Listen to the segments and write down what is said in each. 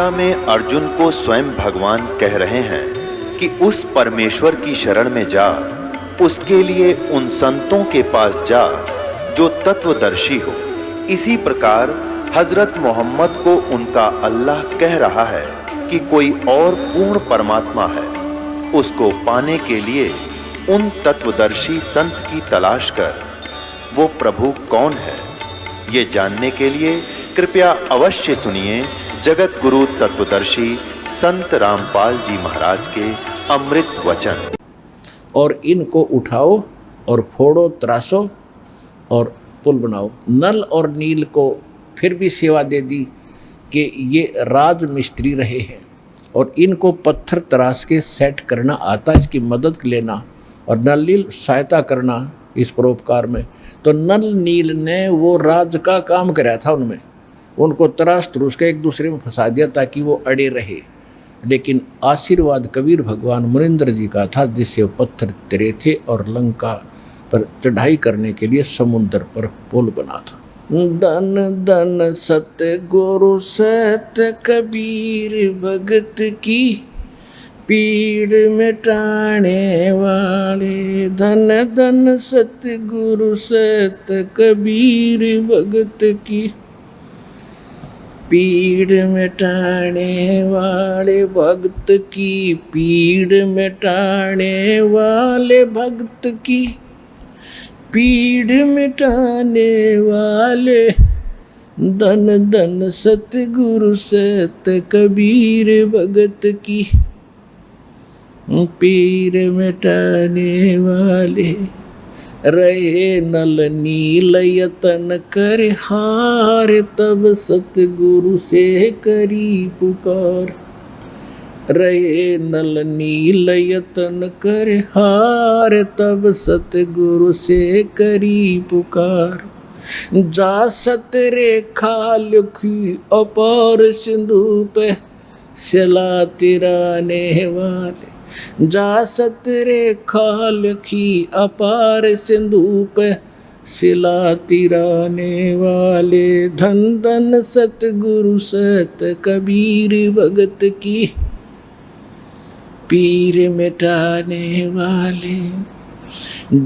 गीता में अर्जुन को स्वयं भगवान कह रहे हैं कि उस परमेश्वर की शरण में जा, उसके लिए उन संतों के पास जा जो तत्वदर्शी हो। इसी प्रकार हजरत मोहम्मद को उनका अल्लाह कह रहा है कि कोई और पूर्ण परमात्मा है, उसको पाने के लिए उन तत्वदर्शी संत की तलाश कर। वो प्रभु कौन है, ये जानने के लिए कृपया अवश्य सुनिए जगत गुरु तत्वदर्शी संत रामपाल जी महाराज के अमृत वचन। और इनको उठाओ और फोड़ो, त्रासो और पुल बनाओ। नल और नील को फिर भी सेवा दे दी कि ये राज मिस्त्री रहे हैं और इनको पत्थर तराश के सेट करना आता, इसकी मदद लेना और नल नील सहायता करना इस परोपकार में। तो नल नील ने वो राज का काम कराया था उनमें, उनको तराश तरूश के एक दूसरे में फंसा दिया ताकि वो अड़े रहे। लेकिन आशीर्वाद कबीर भगवान मुनिंद्र जी का था, जिससे वो पत्थर तरे थे और लंका पर चढ़ाई करने के लिए समुद्र पर पुल बना था। धन धन सत्य गुरु सत्य कबीर भगत की पीड़ मिटाने वाले। धन धन सत्य गुरु सत्य कबीर भगत की पीड़ मिटाने वाले, भक्त की पीड़ मिटाने वाले, भक्त की पीड़ मिटाने वाले। धन धन सतगुरु सत कबीर भगत की पीड़ मिटाने वाले। रहे नल नील यतन कर हार, तब सतगुरु से करी पुकार। रहे नल नील यतन कर हार, तब सतगुरु से करी पुकार। जा सत रेखा लिखी अपार सिंधु पे शिला तिराने वाले। जा सत रेखा लिखी अपार सिंधु पे शिला तिराने वाले। धन धन सतगुरु सत कबीर भगत की पीर मिटाने वाले।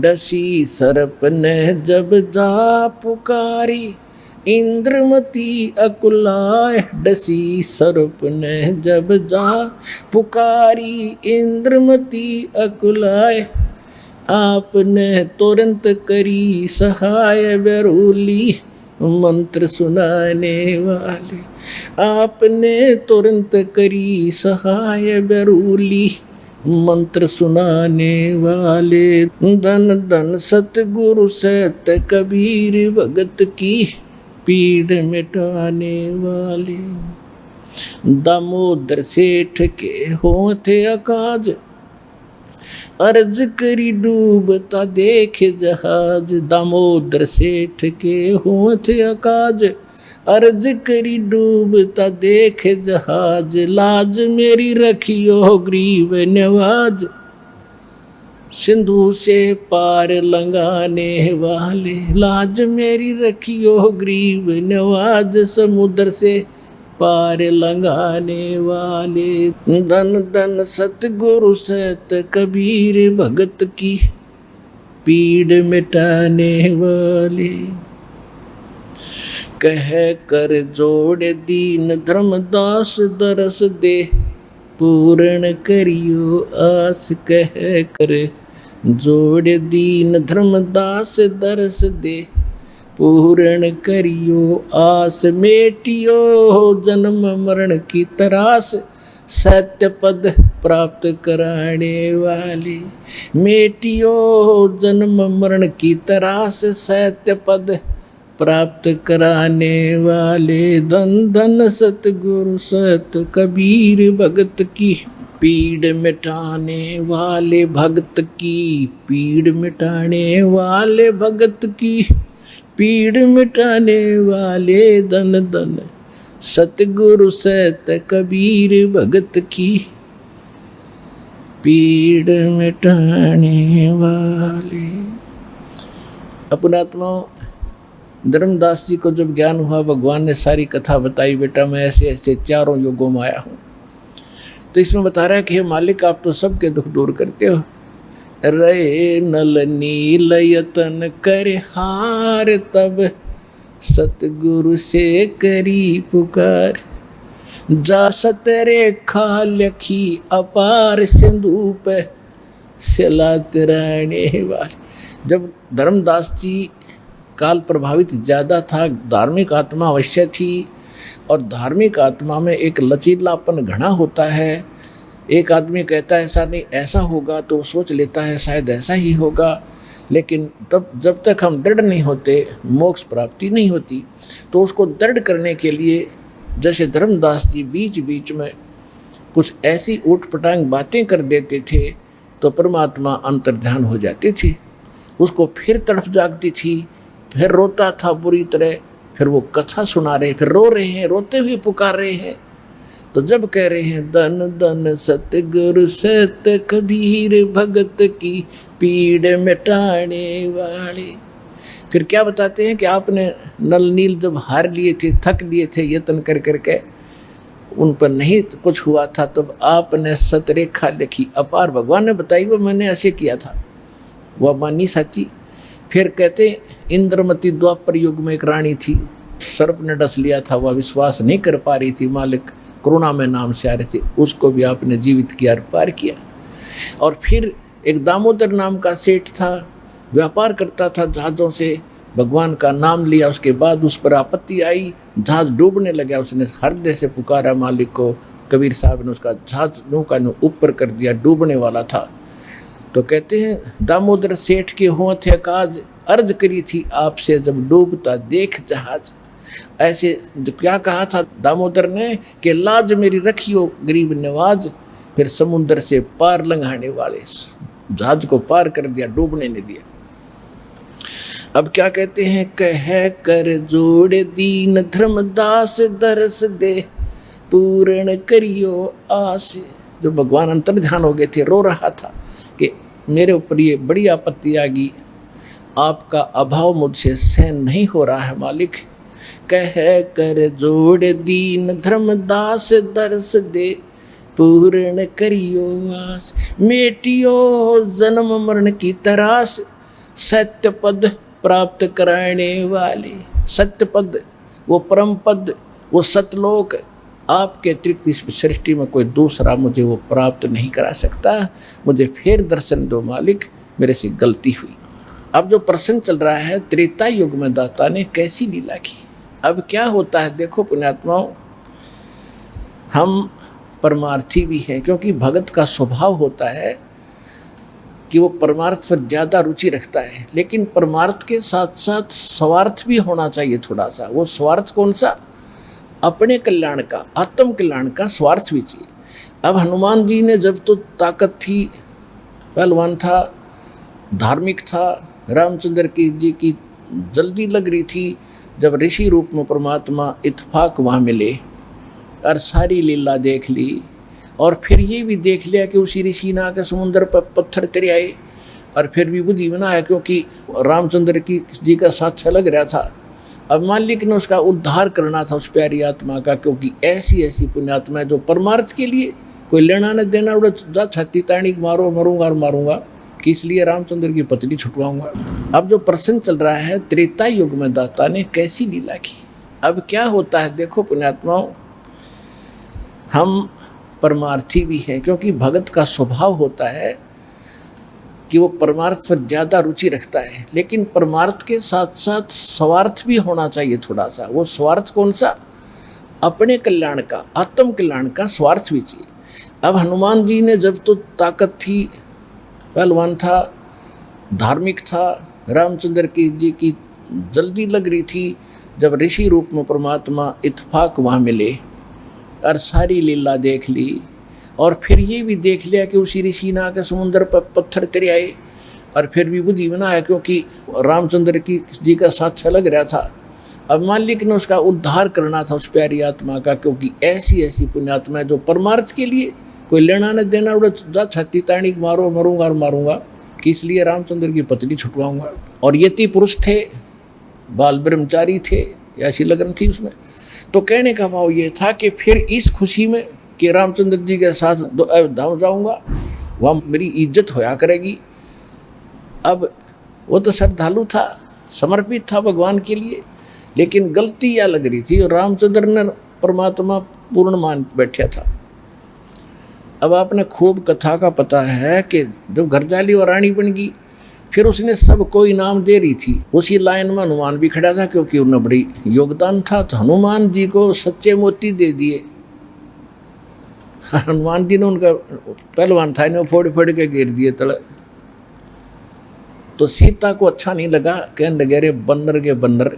डसी सर्प ने जब जा पुकारी, इंद्रमती अकुलाए। डसी सर्प ने जब जा पुकारी, इंद्रमती अकुलाए। आपने तुरंत करी सहाय बेरूली, मंत्र सुनाने वाले। आपने तुरंत करी सहाय बेरूली, मंत्र सुनाने वाले। धन धन सतगुरु सत कबीर भगत की पीड़ मिटाने वाले। दामोदर सेठ के होते अकाज, अर्ज करी डूबता देखे जहाज। दामोदर सेठ के होते अकाज, अर्ज करी डूबता देखे जहाज। लाज मेरी रखियो ग्रीव नवाज, सिंधु से पार लंघाने वाले। लाज मेरी रखियो ग्रीव नवाज, समुद्र से पार लंघाने वाले। धन धन सतगुरु सत कबीर भगत की पीड़ मिटाने वाले। कह कर जोड़ दीन धर्मदास दरस दे, पूर्ण करियो आस। कह कर जोड़ दीन धर्मदास दरस दे, पूर्ण करियो आस। मेटियो जन्म मरण की तरास, सत्य पद प्राप्त कराने वाले। मेटियो जन्म मरण की तरास, सत्य पद प्राप्त कराने वाले। धन धन सतगुरु सत कबीर भगत की पीड़ मिटाने वाले। भगत की पीड़ मिटाने वाले, भगत की पीड़ मिटाने वाले। धन धन सतगुरु सत कबीर भगत की पीड़ मिटाने वाले। अपनात्माओं, धर्मदास जी को जब ज्ञान हुआ, भगवान ने सारी कथा बताई, बेटा मैं ऐसे ऐसे 4 युगों में आया हूँ। तो इसमें बता रहा है कि हे मालिक, आप तो सबके दुख दूर करते हो। रे नल नील यतन कर हार, तब सतगुरु से करी पुकार। जा सतरेखा लखी अपार, सिंधु पे सिलात रहने वाले। जब धर्मदास जी काल प्रभावित ज़्यादा था, धार्मिक आत्मा अवश्य थी, और धार्मिक आत्मा में एक लचीलापन घना होता है। एक आदमी कहता है ऐसा नहीं ऐसा होगा, तो सोच लेता है शायद ऐसा ही होगा, लेकिन तब जब तक हम दृढ़ नहीं होते, मोक्ष प्राप्ति नहीं होती। तो उसको दृढ़ करने के लिए जैसे धर्मदास जी बीच बीच में कुछ ऐसी ऊटपटांग बातें कर देते थे, तो परमात्मा अंतर्ध्यान हो जाते थे। उसको फिर तड़फ जागती थी, फिर रोता था बुरी तरह, फिर वो कथा सुना रहे, फिर रो रहे हैं, रोते हुए पुकार रहे हैं। तो जब कह रहे हैं दन दन सतगुरु सत कबीर, भगत की पीड़ मिटाने वाले, फिर क्या बताते हैं कि आपने नल नील जब हार लिए थे, थक लिए थे यत्न कर करके, उन पर नहीं कुछ हुआ था, तब आपने सतरेखा लिखी अपार। भगवान ने बताई वो मैंने ऐसे किया था, वह मानी सच्ची। फिर कहते इंद्रमती द्वापर युग में एक रानी थी, सर्प ने डस लिया था, वह विश्वास नहीं कर पा रही थी, मालिक करुणा में नाम से आ रहे थे, उसको भी आपने जीवित किया, पार किया। और फिर एक दामोदर नाम का सेठ था, व्यापार करता था जहाज़ों से, भगवान का नाम लिया, उसके बाद उस पर आपत्ति आई, जहाज़ डूबने लगा, उसने हृदय से पुकारा मालिक को, कबीर साहब ने उसका जहाज़ नौका ऊपर कर दिया, डूबने वाला था। तो कहते हैं दामोदर सेठ के हों थे काज, अर्ज करी थी आपसे जब डूबता देख जहाज। ऐसे क्या कहा था दामोदर ने कि लाज मेरी रखियो गरीब नवाज, फिर समुद्र से पार लंघाने वाले, जहाज को पार कर दिया, डूबने नहीं दिया। अब क्या कहते हैं, कह कर जोड़ दीन धर्मदास, दरस दे पूर्ण करियो आस। जो भगवान अंतर्ध्यान हो गए थे, रो रहा था कि मेरे ऊपर ये बड़ी आपत्ति आ गई, आपका अभाव मुझसे सहन नहीं हो रहा है मालिक। कह कर जोड़ दीन धर्मदास, दरस दे पूर्ण करियो आस। मेटियो जन्म मरण की तरास, सत्य पद प्राप्त कराने वाले। सत्य पद, वो परम पद, वो सतलोक, आपके अतिरिक्त इस सृष्टि में कोई दूसरा मुझे वो प्राप्त नहीं करा सकता। मुझे फिर दर्शन दो मालिक, मेरे से गलती हुई। अब जो प्रश्न चल रहा है, त्रेता युग में दाता ने कैसी लीला की। अब क्या होता है देखो पुण्यात्माओं, हम परमार्थी भी हैं, क्योंकि भगत का स्वभाव होता है कि वो परमार्थ पर ज़्यादा रुचि रखता है, लेकिन परमार्थ के साथ साथ स्वार्थ भी होना चाहिए थोड़ा सा। वो स्वार्थ कौन सा? अपने कल्याण का, आत्म कल्याण का स्वार्थ भी चाहिए। अब हनुमान जी ने जब तो ताकत थी, पहलवान था, धार्मिक था, रामचंद्र जी की जल्दी लग रही थी, जब ऋषि रूप में परमात्मा इत्फाक वहाँ मिले और सारी लीला देख ली, और फिर ये भी देख लिया कि उसी ऋषि ने आकर समुद्र पर पत्थर तरियाए, और फिर भी बुद्धि बनाया क्योंकि रामचंद्र जी का साथ लग रहा था। अब मालिक ने उसका उद्धार करना था उस प्यारी आत्मा का, क्योंकि ऐसी ऐसी पुण्यात्मा है जो परमार्थ के लिए कोई लेना न देना, उड़ा जा छत्ती ताणी मारो, मरूंगा और मारूंगा, कि इसलिए रामचंद्र की पत्नी छुटवाऊंगा। अब जो प्रश्न चल रहा है, त्रेता युग में दाता ने कैसी लीला की। अब क्या होता है देखो पुण्यात्माओं, हम परमार्थी भी हैं, क्योंकि भगत का स्वभाव होता है कि वो परमार्थ पर ज़्यादा रुचि रखता है, लेकिन परमार्थ के साथ साथ स्वार्थ भी होना चाहिए थोड़ा सा। वो स्वार्थ कौन सा? अपने कल्याण का, आत्म कल्याण का स्वार्थ भी चाहिए। अब हनुमान जी ने जब तो ताकत थी, पहलवान था, धार्मिक था, रामचंद्र जी की जल्दी लग रही थी, जब ऋषि रूप में परमात्मा इत्फाक वहाँ मिले और सारी लीला देख ली, और फिर ये भी देख लिया कि उसी ऋषि ने आकर समुद्र पर पत्थर तरियाए, और फिर भी बुद्धि बनाया क्योंकि रामचंद्र जी का साथ लग रहा था। अब मालिक ने उसका उद्धार करना था उस प्यारी आत्मा का, क्योंकि ऐसी ऐसी पुण्यात्मा है जो परमार्थ के लिए कोई लेना न देना, उड़ा जा छत्ती ताणी मारो, मरूंगा और मारूंगा, कि इसलिए रामचंद्र की पत्नी छुटवाऊंगा। और यति पुरुष थे, बाल ब्रह्मचारी थे, ऐसी लगन थी उसमें। तो कहने का भाव ये था कि फिर इस खुशी में कि रामचंद्र जी के साथ अयोध्या जाऊंगा, वहाँ मेरी इज्जत होया करेगी। अब वो तो श्रद्धालु था, समर्पित था भगवान के लिए, लेकिन गलती यह लग रही थी, रामचंद्र ने परमात्मा पूर्ण मान बैठा था। अब आपने खूब कथा का पता है कि जब घरजाली और रानी बन गई, फिर उसने सबको इनाम दे रही थी। उसी लाइन में हनुमान भी खड़ा था, क्योंकि उन्हें बड़ी योगदान था, तो हनुमान जी को सच्चे मोती दे दिए। हनुमान जी ने उनका पहलवान था, इन्हें फोड़ फोड़ के गिर दिए तले। तो सीता को अच्छा नहीं लगा, कहने लगे, अरे बन्नर के बन्नर,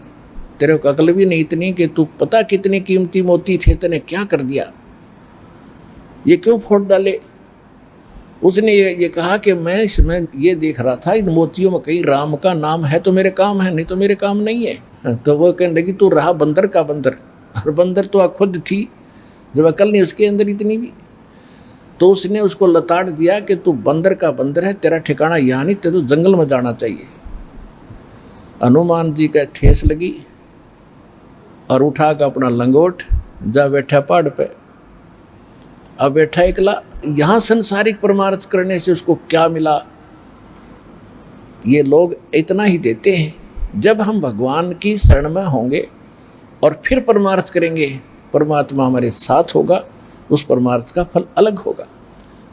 तेरे को अकल भी नहीं इतनी कि तू पता कितने कीमती मोती थे, तूने क्या कर दिया, ये क्यों फोड़ डाले। उसने ये कहा कि मैं इसमें ये देख रहा था, इन मोतियों में कहीं राम का नाम है तो मेरे काम है, नहीं तो मेरे काम नहीं है। तो वो कहने लगी, तू रहा बंदर का बंदर, और बंदर तो खुद थी, जब अकल नहीं उसके अंदर इतनी भी। तो उसने उसको लताड़ दिया कि तू बंदर का बंदर है, तेरा ठिकाना यहाँ नहीं, तेरे तो जंगल में जाना चाहिए। हनुमान जी का ठेस लगी और उठा कर अपना लंगोट जा बैठा पहाड़ पे। अब बैठा एकला, यहाँ संसारिक परमार्थ करने से उसको क्या मिला, ये लोग इतना ही देते हैं। जब हम भगवान की शरण में होंगे और फिर परमार्थ करेंगे, परमात्मा हमारे साथ होगा, उस परमार्थ का फल अलग होगा।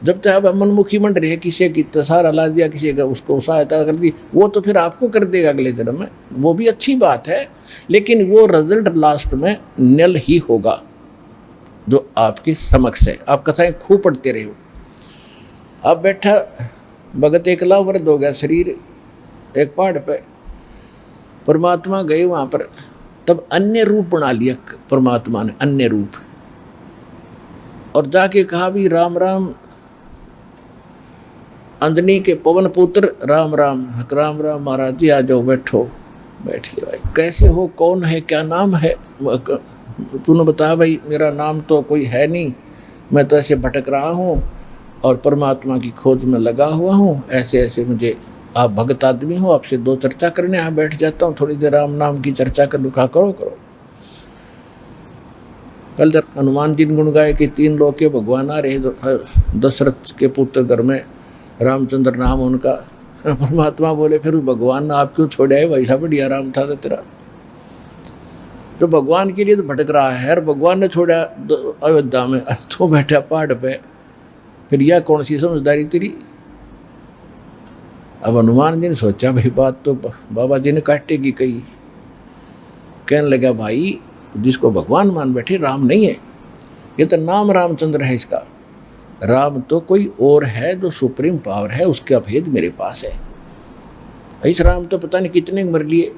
जब तक आप मनमुखी मंड रहे, किसी की सहारा ला दिया, किसी का उसको सहायता कर दी, वो तो फिर आपको कर देगा अगले जन्म में, वो भी अच्छी बात है, लेकिन वो रिजल्ट लास्ट में नल ही होगा जो आपके समक्ष है। आप कथाएं खूब पढ़ते रहे हो। अब बैठा भगत एकला, वृद्ध हो गया शरीर, एक पहाड़ पे। परमात्मा गए वहाँ पर, तब अन्य रूप बना लिया परमात्मा ने, अन्य रूप, और जाके कहा भी राम राम, अंजनी के पवन पुत्र राम राम, राम राम महाराज जी आ जाओ, बैठो। बैठ लिया। भाई कैसे हो, कौन है, क्या नाम है, तूने बताया। भाई मेरा नाम तो कोई है नहीं, मैं तो ऐसे भटक रहा हूँ और परमात्मा की खोज में लगा हुआ हूँ, ऐसे ऐसे मुझे, आप भगत आदमी हो, आपसे दो चर्चा करने यहाँ बैठ जाता हूँ, थोड़ी देर राम नाम की चर्चा कर लूँ। करो। कल जब हनुमान जी ने गुण गाए कि 3 लोग के भगवान आ रहे, दशरथ के पुत्र घर में रामचंद्र नाम उनका। परमात्मा बोले, फिर भगवान ने आप क्यों छोड़े है, वैसा बढ़िया राम था तो तेरा, तो भगवान के लिए तो भटक रहा है, और भगवान ने छोड़ा अयोध्या में, तो बैठा पहाड़ पे, फिर यह कौन सी समझदारी तेरी। अब हनुमान जी ने सोचा, भाई बात तो बाबा जी ने काटेगी कही। कहने लगा, भाई जिसको भगवान मान बैठे, राम नहीं है, ये तो नाम रामचंद्र है इसका। राम तो कोई और है जो सुप्रीम पावर है, उसका भेद मेरे पास है। इस राम तो पता नहीं कितने मर लिए।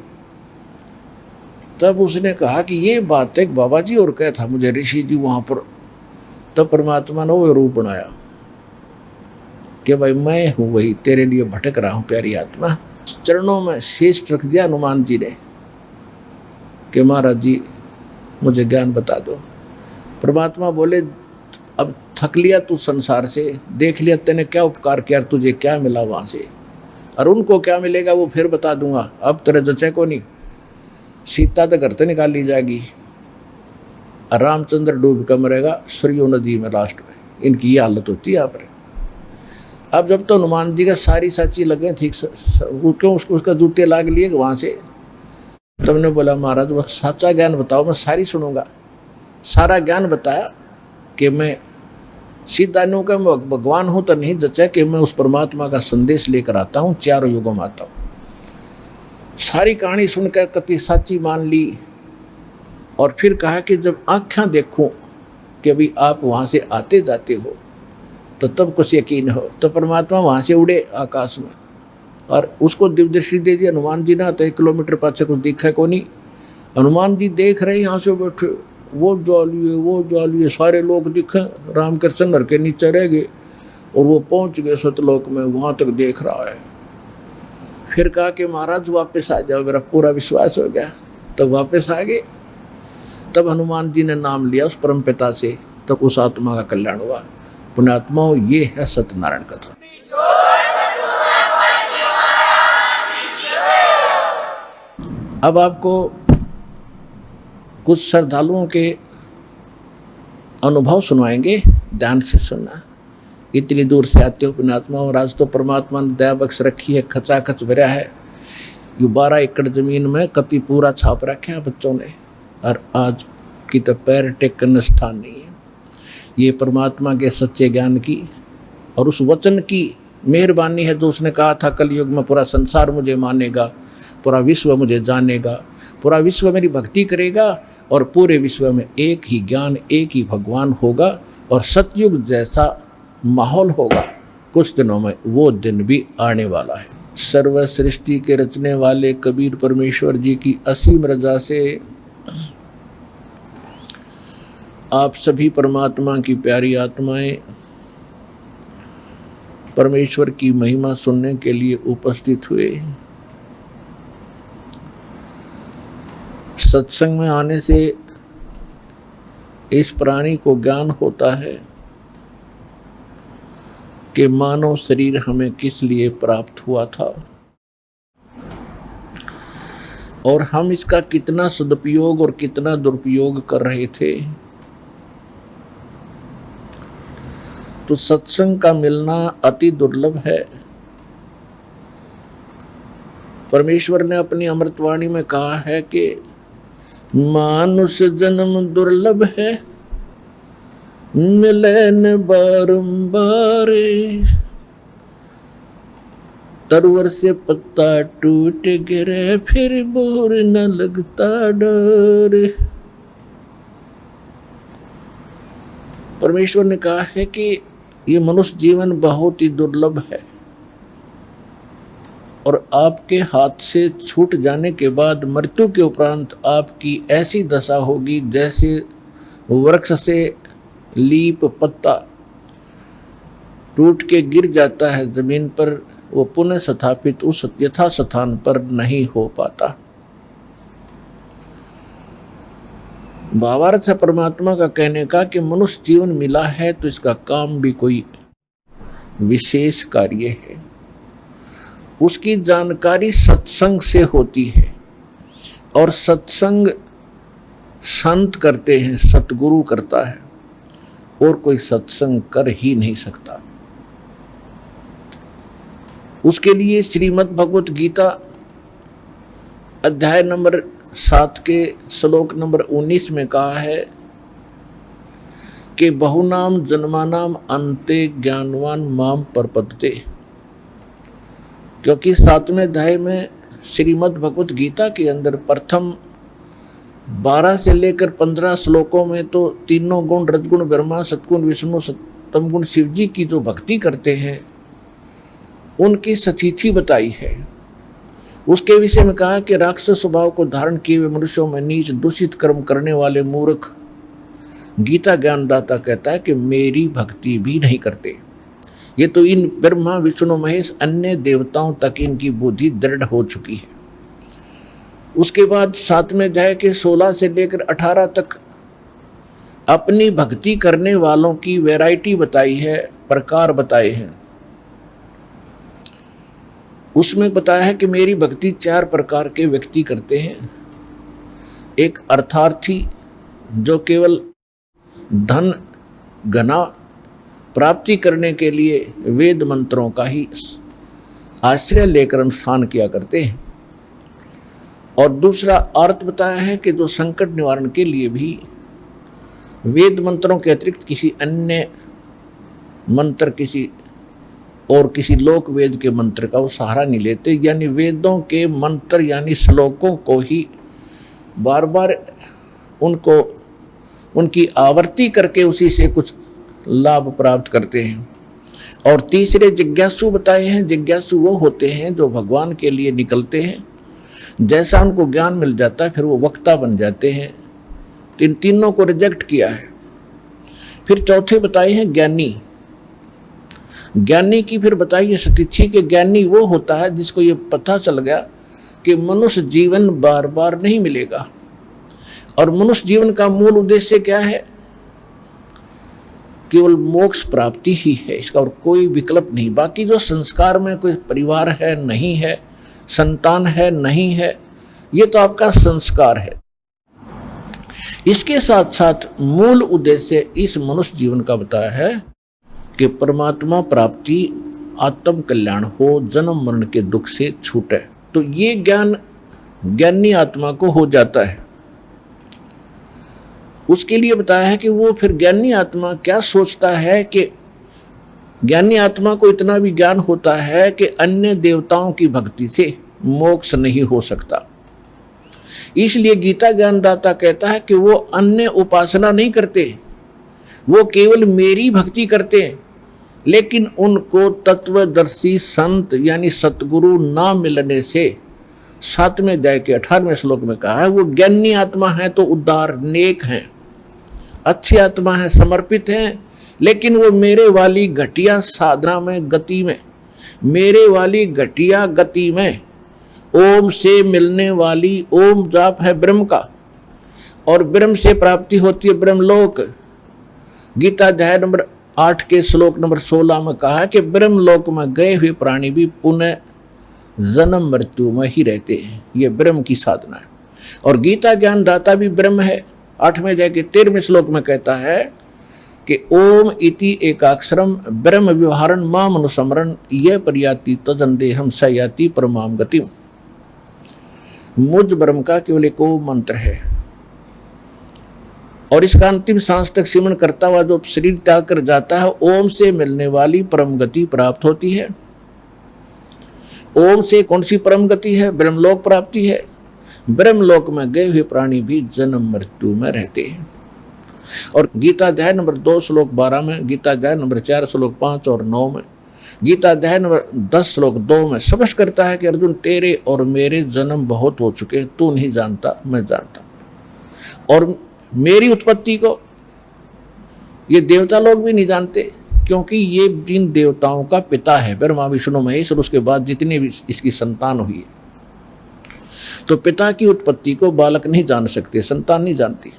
तब उसने कहा कि ये बात है बाबा जी और क्या था मुझे ऋषि जी वहाँ पर। तब परमात्मा ने वो रूप बनाया कि भाई मैं हूँ वही, तेरे लिए भटक रहा हूँ प्यारी आत्मा। चरणों में शीश रख दिया हनुमान जी ने कि महाराज जी मुझे ज्ञान बता दो। परमात्मा बोले, अब थक लिया तू संसार से, देख लिया तेने क्या उपकार किया, तुझे क्या मिला वहाँ से, और उनको क्या मिलेगा वो फिर बता दूंगा। अब तेरे जचे को नहीं, सीता तो घर से निकाल ली जाएगी, रामचंद्र डूब कर मरेगा सरयू नदी में लास्ट में। इनकी ये हालत होती है यहाँ पर। अब जब तो हनुमान जी का सारी साची लगे ठीक, क्यों उसका जूते लाग लिए वहाँ से। तब ने बोला, महाराज वह सच्चा ज्ञान बताओ, मैं सारी सुनूंगा। सारा ज्ञान बताया कि मैं सीधा नु का भगवान हूँ तो नहीं जचा कि मैं उस परमात्मा का संदेश लेकर आता हूँ, 4 युगों में आता हूँ। सारी कहानी सुनकर कति साची मान ली, और फिर कहा कि जब आँखें देखूं कि अभी आप वहाँ से आते जाते हो तो तब कुछ यकीन हो। तो परमात्मा वहाँ से उड़े आकाश में, और उसको दिव्य दृष्टि दे दी हनुमान जी ना, तो 1 किलोमीटर पाछे कुछ दिखा को नहीं। हनुमान जी देख रहे यहाँ से बैठे, वो ज्वालिए सारे लोग दिखे, राम कृष्ण नर के नीचे रह गए, और वो पहुँच गए सतलोक में, वहाँ तक देख रहा है। फिर कहा कि महाराज वापस आ जाओ, मेरा पूरा विश्वास हो गया। तब वापस आ गए। तब हनुमान जी ने नाम लिया उस परम पिता से, तब उस आत्मा का कल्याण हुआ। पुण्यात्माओं, ये है सत्यनारायण कथा। अब आपको कुछ श्रद्धालुओं के अनुभव सुनवाएंगे, ध्यान से सुनना। इतनी दूर से आते हो पुण्यात्मा, और आज तो परमात्मा ने दया बख्श रखी है, खचाखच भरा है। ये 12 एकड़ जमीन में कति पूरा छाप रखे हैं बच्चों ने, और आज की तो पैर टेकने स्थान नहीं है। ये परमात्मा के सच्चे ज्ञान की और उस वचन की मेहरबानी है, जो उसने कहा था कलयुग में पूरा संसार मुझे मानेगा, पूरा विश्व मुझे जानेगा, पूरा विश्व मेरी भक्ति करेगा, और पूरे विश्व में एक ही ज्ञान, एक ही भगवान होगा, और सतयुग जैसा माहौल होगा। कुछ दिनों में वो दिन भी आने वाला है। सर्व सृष्टि के रचने वाले कबीर परमेश्वर जी की असीम रजा से आप सभी परमात्मा की प्यारी आत्माएं परमेश्वर की महिमा सुनने के लिए उपस्थित हुए। सत्संग में आने से इस प्राणी को ज्ञान होता है कि मानव शरीर हमें किस लिए प्राप्त हुआ था, और हम इसका कितना सदुपयोग और कितना दुरुपयोग कर रहे थे। तो सत्संग का मिलना अति दुर्लभ है। परमेश्वर ने अपनी अमृतवाणी में कहा है कि मानुष जन्म दुर्लभ है, मिले न बारंबार, तरवर से पत्ता टूट गिरे फिर बोर न लगता डर। परमेश्वर ने कहा है कि ये मनुष्य जीवन बहुत ही दुर्लभ है, और आपके हाथ से छूट जाने के बाद मृत्यु के उपरांत आपकी ऐसी दशा होगी जैसे वृक्ष से लीप पत्ता टूट के गिर जाता है जमीन पर, वो पुनः स्थापित उस यथा स्थान पर नहीं हो पाता। भावार्थ है परमात्मा का कहने का कि मनुष्य जीवन मिला है तो इसका काम भी कोई विशेष कार्य है। उसकी जानकारी सत्संग से होती है, और सत्संग संत करते हैं, सतगुरु करता है, और कोई सत्संग कर ही नहीं सकता। उसके लिए श्रीमद् भगवत गीता अध्याय नंबर 7 के श्लोक नंबर 19 में कहा है कि बहुनाम जन्मानाम अंते ज्ञानवान माम परपदते। क्योंकि 7वें अध्याय में श्रीमद् भगवत गीता के अंदर प्रथम 12 से लेकर 15 श्लोकों में तो तीनों गुण रजगुण ब्रह्मा सतगुण विष्णु सप्तम गुण शिव जी की जो भक्ति करते हैं उनकी स्थिति बताई है। उसके विषय में कहा कि राक्षस स्वभाव को धारण किए हुए मनुष्यों में नीच दूषित कर्म करने वाले मूर्ख गीता ज्ञानदाता कहता है कि मेरी भक्ति भी नहीं करते। ये तो इन ब्रह्मा विष्णु महेश अन्य देवताओं तक इनकी बुद्धि दृढ़ हो चुकी है। उसके बाद 7वें अध्याय के 16 से लेकर 18 तक अपनी भक्ति करने वालों की वैरायटी बताई है, प्रकार बताए हैं। उसमें बताया है कि मेरी भक्ति 4 प्रकार के व्यक्ति करते हैं। एक अर्थार्थी जो केवल धन घना प्राप्ति करने के लिए वेद मंत्रों का ही आश्रय लेकर अनुष्ठान किया करते हैं। और दूसरा अर्थ बताया है कि जो संकट निवारण के लिए भी वेद मंत्रों के अतिरिक्त किसी अन्य मंत्र किसी लोक वेद के मंत्र का वो सहारा नहीं लेते, यानी वेदों के मंत्र यानी श्लोकों को ही बार बार उनकी आवर्ती करके उसी से कुछ लाभ प्राप्त करते हैं। और तीसरे जिज्ञासु बताए हैं। जिज्ञासु वो होते हैं जो भगवान के लिए निकलते हैं, जैसा उनको ज्ञान मिल जाता है फिर वो वक्ता बन जाते हैं। तो इन तीनों को रिजेक्ट किया है। फिर चौथे बताए हैं ज्ञानी। ज्ञानी की फिर बताइए स्थिति के ज्ञानी वो होता है जिसको ये पता चल गया कि मनुष्य जीवन बार बार नहीं मिलेगा, और मनुष्य जीवन का मूल उद्देश्य क्या है? केवल मोक्ष प्राप्ति ही है, इसका और कोई विकल्प नहीं। बाकी जो संस्कार में कोई परिवार है नहीं है, संतान है नहीं है, ये तो आपका संस्कार है। इसके साथ साथ मूल उद्देश्य इस मनुष्य जीवन का बताया है कि परमात्मा प्राप्ति, आत्म कल्याण हो, जन्म मरण के दुख से छूटे। तो ये ज्ञान ज्ञानी आत्मा को हो जाता है। उसके लिए बताया है कि वो फिर ज्ञानी आत्मा क्या सोचता है कि ज्ञानी आत्मा को इतना भी ज्ञान होता है कि अन्य देवताओं की भक्ति से मोक्ष नहीं हो सकता। इसलिए गीता ज्ञानदाता कहता है कि वो अन्य उपासना नहीं करते, वो केवल मेरी भक्ति करते हैं। लेकिन उनको तत्वदर्शी संत यानी सतगुरु ना मिलने से 7वें अध्याय के 18वें श्लोक में कहा है वो ज्ञानी आत्मा है तो उदार नेक हैं, अच्छी आत्मा है, समर्पित हैं, लेकिन वो मेरे वाली घटिया साधना में, गति में, मेरे वाली घटिया गति में, ओम से मिलने वाली, ओम जाप है ब्रह्म का और ब्रह्म से प्राप्ति होती है ब्रह्मलोक। गीता अध्याय नंबर 8 के श्लोक नंबर 16 में कहा है कि ब्रह्मलोक में गए हुए प्राणी भी पुनः जन्म मृत्यु में ही रहते हैं। ये ब्रह्म की साधना है। और गीता ज्ञानदाता भी ब्रह्म है। 8वें अध्याय के 13वें श्लोक में कहता है कि ओम इति एकाक्षरम ब्रह्म व्यवहारन माम अनुसमरण यह परियाति तदंदेहम सयाति परमाम गतिम। मुझ ब्रह्म का केवल एक ओम मंत्र है और इसका अंतिम सांस तक सिमरण करता हुआ जो शरीर त्याग कर जाता है, ओम से मिलने वाली परम गति प्राप्त होती है। ओम से कौन सी परम गति है? ब्रह्मलोक प्राप्ति है। ब्रह्मलोक में गए हुए प्राणी भी जन्म मृत्यु में रहते हैं। और गीता अध्याय नंबर 2 श्लोक 12 में, गीता अध्याय नंबर 4 श्लोक 5 और 9 में, गीता अध्याय नंबर 10 श्लोक 2 में स्पष्ट करता है कि अर्जुन तेरे और मेरे जन्म बहुत हो चुके, तू नहीं जानता, मैं जानता। और मेरी उत्पत्ति को ये देवता लोग भी नहीं जानते, क्योंकि ये जिन देवताओं का पिता है ब्रह्मा विष्णु महेश और उसके बाद जितनी भी इसकी संतान हुई है, तो पिता की उत्पत्ति को बालक नहीं जान सकते, संतान नहीं जानती।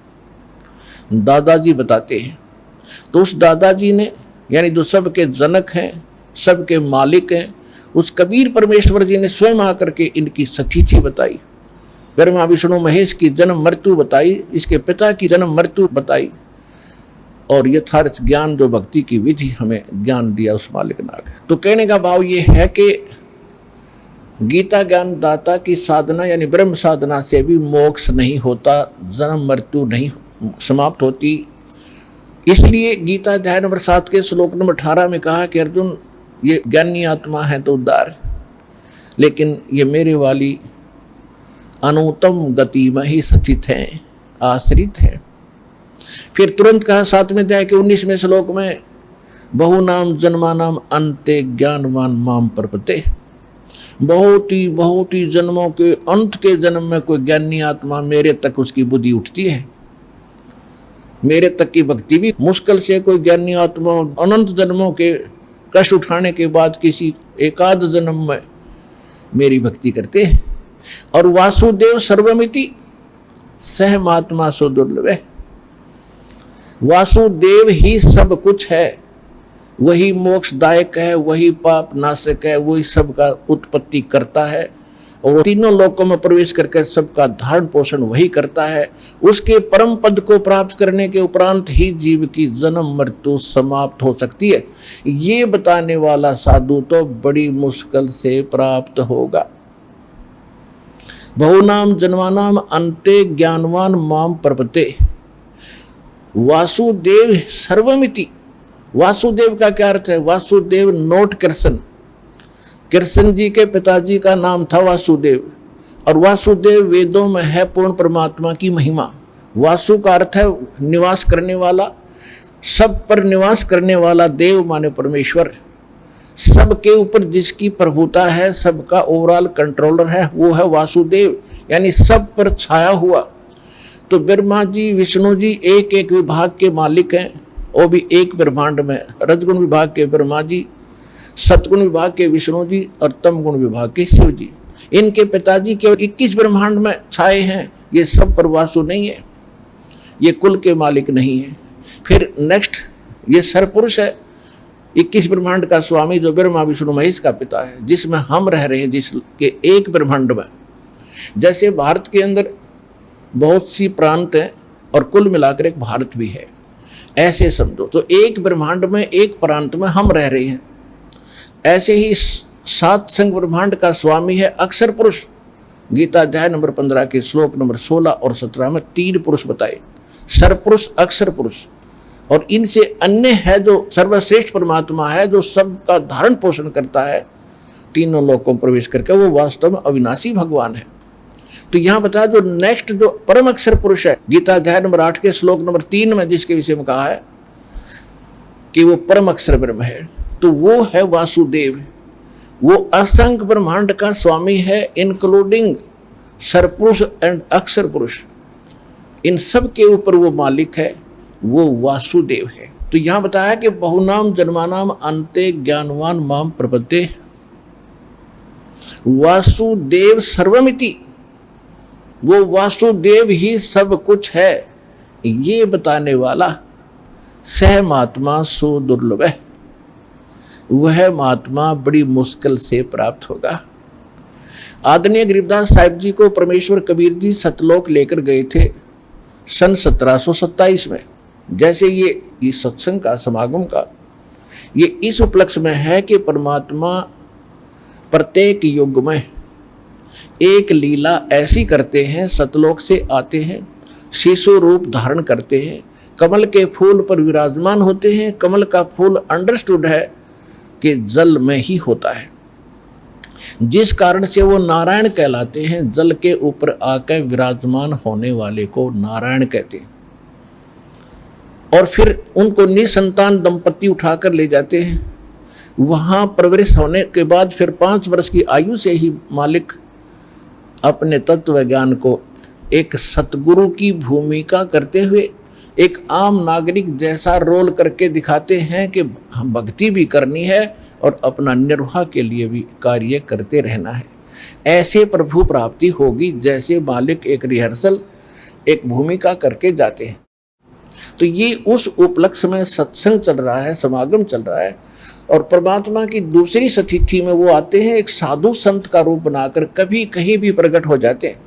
दादाजी बताते हैं। तो उस दादाजी ने यानी जो सबके जनक हैं, सबके मालिक हैं, उस कबीर परमेश्वर जी ने स्वयं आकर के इनकी सतीथि बताई, ब्रह्मा विष्णु महेश की जन्म मृत्यु बताई, इसके पिता की जन्म मृत्यु बताई और यथार्थ ज्ञान जो भक्ति की विधि हमें ज्ञान दिया उस मालिक नाग। तो कहने का भाव ये है कि गीता ज्ञान दाता की साधना यानी ब्रह्म साधना से भी मोक्ष नहीं होता, जन्म मृत्यु नहीं समाप्त होती। इसलिए गीता अध्याय नंबर 7 के श्लोक नंबर 18 में कहा कि अर्जुन ये ज्ञानी आत्मा है तो उदार, लेकिन ये मेरे वाली अनुत्तम गति में ही स्थित हैं, आश्रित हैं। फिर तुरंत कहा 7वें अध्याय के 19वें श्लोक में बहुनाम जन्मानाम अन्ते ज्ञानवान माम प्रपते। बहुत ही जन्मों के अंत के जन्म में कोई ज्ञानी आत्मा मेरे तक उसकी बुद्धि उठती है, मेरे तक की भक्ति भी मुश्किल से कोई ज्ञानी आत्मा अनंत जन्मों के कष्ट उठाने के बाद किसी एकाध जन्म में मेरी भक्ति करते हैं। और वासुदेव सर्वमिति सहमात्मा सो दुर्लभ। वासुदेव ही सब कुछ है, वही मोक्षदायक है, वही पाप नाशक है, वही सबका उत्पत्ति करता है और तीनों लोकों में प्रवेश करके सबका धारण पोषण वही करता है। उसके परम पद को प्राप्त करने के उपरांत ही जीव की जन्म मृत्यु समाप्त हो सकती है। ये बताने वाला साधु तो बड़ी मुश्किल से प्राप्त होगा। बहुनाम जन्मानाम अन्ते ज्ञानवान माम प्रपते। वासुदेव सर्वमिति। वासुदेव का क्या अर्थ है? वासुदेव नोट कृष्ण। कृष्ण जी के पिताजी का नाम था वासुदेव और वासुदेव वेदों में है पूर्ण परमात्मा की महिमा। वासु का अर्थ है निवास करने वाला, सब पर निवास करने वाला देव माने परमेश्वर, सबके ऊपर जिसकी प्रभुता है, सबका ओवरऑल कंट्रोलर है, वो है वासुदेव, यानी सब पर छाया हुआ। तो ब्रह्मा जी विष्णु जी एक एक विभाग के मालिक हैं, वो भी एक ब्रह्मांड में। रजगुण विभाग के ब्रह्मा जी, सतगुण विभाग के विष्णु जी और तमगुण विभाग के शिव जी। इनके पिताजी केवल 21 ब्रह्मांड में छाए हैं, ये सब पर वासु नहीं है, ये कुल के मालिक नहीं है। फिर नेक्स्ट ये सरपुरुष है, 21 ब्रह्मांड का स्वामी जो ब्रह्मा विष्णु महेश का पिता है, जिसमें हम रह रहे हैं, जिसके एक ब्रह्मांड में। जैसे भारत के अंदर बहुत सी प्रांत हैं और कुल मिलाकर एक भारत भी है, ऐसे समझो। तो एक ब्रह्मांड में एक प्रांत में हम रह रहे हैं। ऐसे ही 7 संग ब्रह्मांड का स्वामी है अक्षर पुरुष। गीता अध्याय नंबर 15 के श्लोक नंबर 16 और 17 में 3 पुरुष बताए, सरपुरुष, अक्षर पुरुष, और इनसे अन्य है जो सर्वश्रेष्ठ परमात्मा है, जो सबका धारण पोषण करता है, तीनों लोकों में प्रवेश करके वो वास्तव में अविनाशी भगवान है। तो यहाँ बताया जो नेक्स्ट जो परम अक्षर पुरुष है, गीता अध्याय नंबर 8 के श्लोक नंबर 3 में जिसके विषय में कहा है कि वो परम अक्षर ब्रह्म है, तो वो है वासुदेव। वो असंख्य ब्रह्मांड का स्वामी है, इंक्लूडिंग सरपुरुष एंड अक्षर पुरुष। इन सब के ऊपर वो मालिक है, वो वासुदेव है। तो यहाँ बताया कि बहुनाम जन्मानाम अन्ते ज्ञानवान माम प्रपद्ये वासुदेव सर्वमिति। वो वासुदेव ही सब कुछ है, ये बताने वाला सह महात्मा सो दुर्लभ है। वह महात्मा बड़ी मुश्किल से प्राप्त होगा। आदरणीय गरीबदास साहिब जी को परमेश्वर कबीर जी सतलोक लेकर गए थे सन 1727 में। जैसे ये सत्संग का समागम का ये इस उपलक्ष्य में है कि परमात्मा प्रत्येक युग में एक लीला ऐसी करते हैं, सतलोक से आते हैं, शिशु रूप धारण करते हैं, कमल के फूल पर विराजमान होते हैं। कमल का फूल अंडरस्टूड है कि जल में ही होता है, जिस कारण से वो नारायण कहलाते हैं। जल के ऊपर आकर विराजमान होने वाले को नारायण कहते हैं। और फिर उनको निसंतान दंपति उठाकर ले जाते हैं। वहाँ परवरिश होने के बाद फिर 5 वर्ष की आयु से ही मालिक अपने तत्व ज्ञान को एक सतगुरु की भूमिका करते हुए एक आम नागरिक जैसा रोल करके दिखाते हैं कि हम भक्ति भी करनी है और अपना निर्वाह के लिए भी कार्य करते रहना है। ऐसे प्रभु प्राप्ति होगी जैसे मालिक एक रिहर्सल, एक भूमिका करके जाते हैं। तो ये उस उपलक्ष्य में सत्संग चल रहा है, समागम चल रहा है। और परमात्मा की दूसरी सतिथि में वो आते हैं एक साधु संत का रूप बनाकर, कभी कहीं भी प्रकट हो जाते हैं।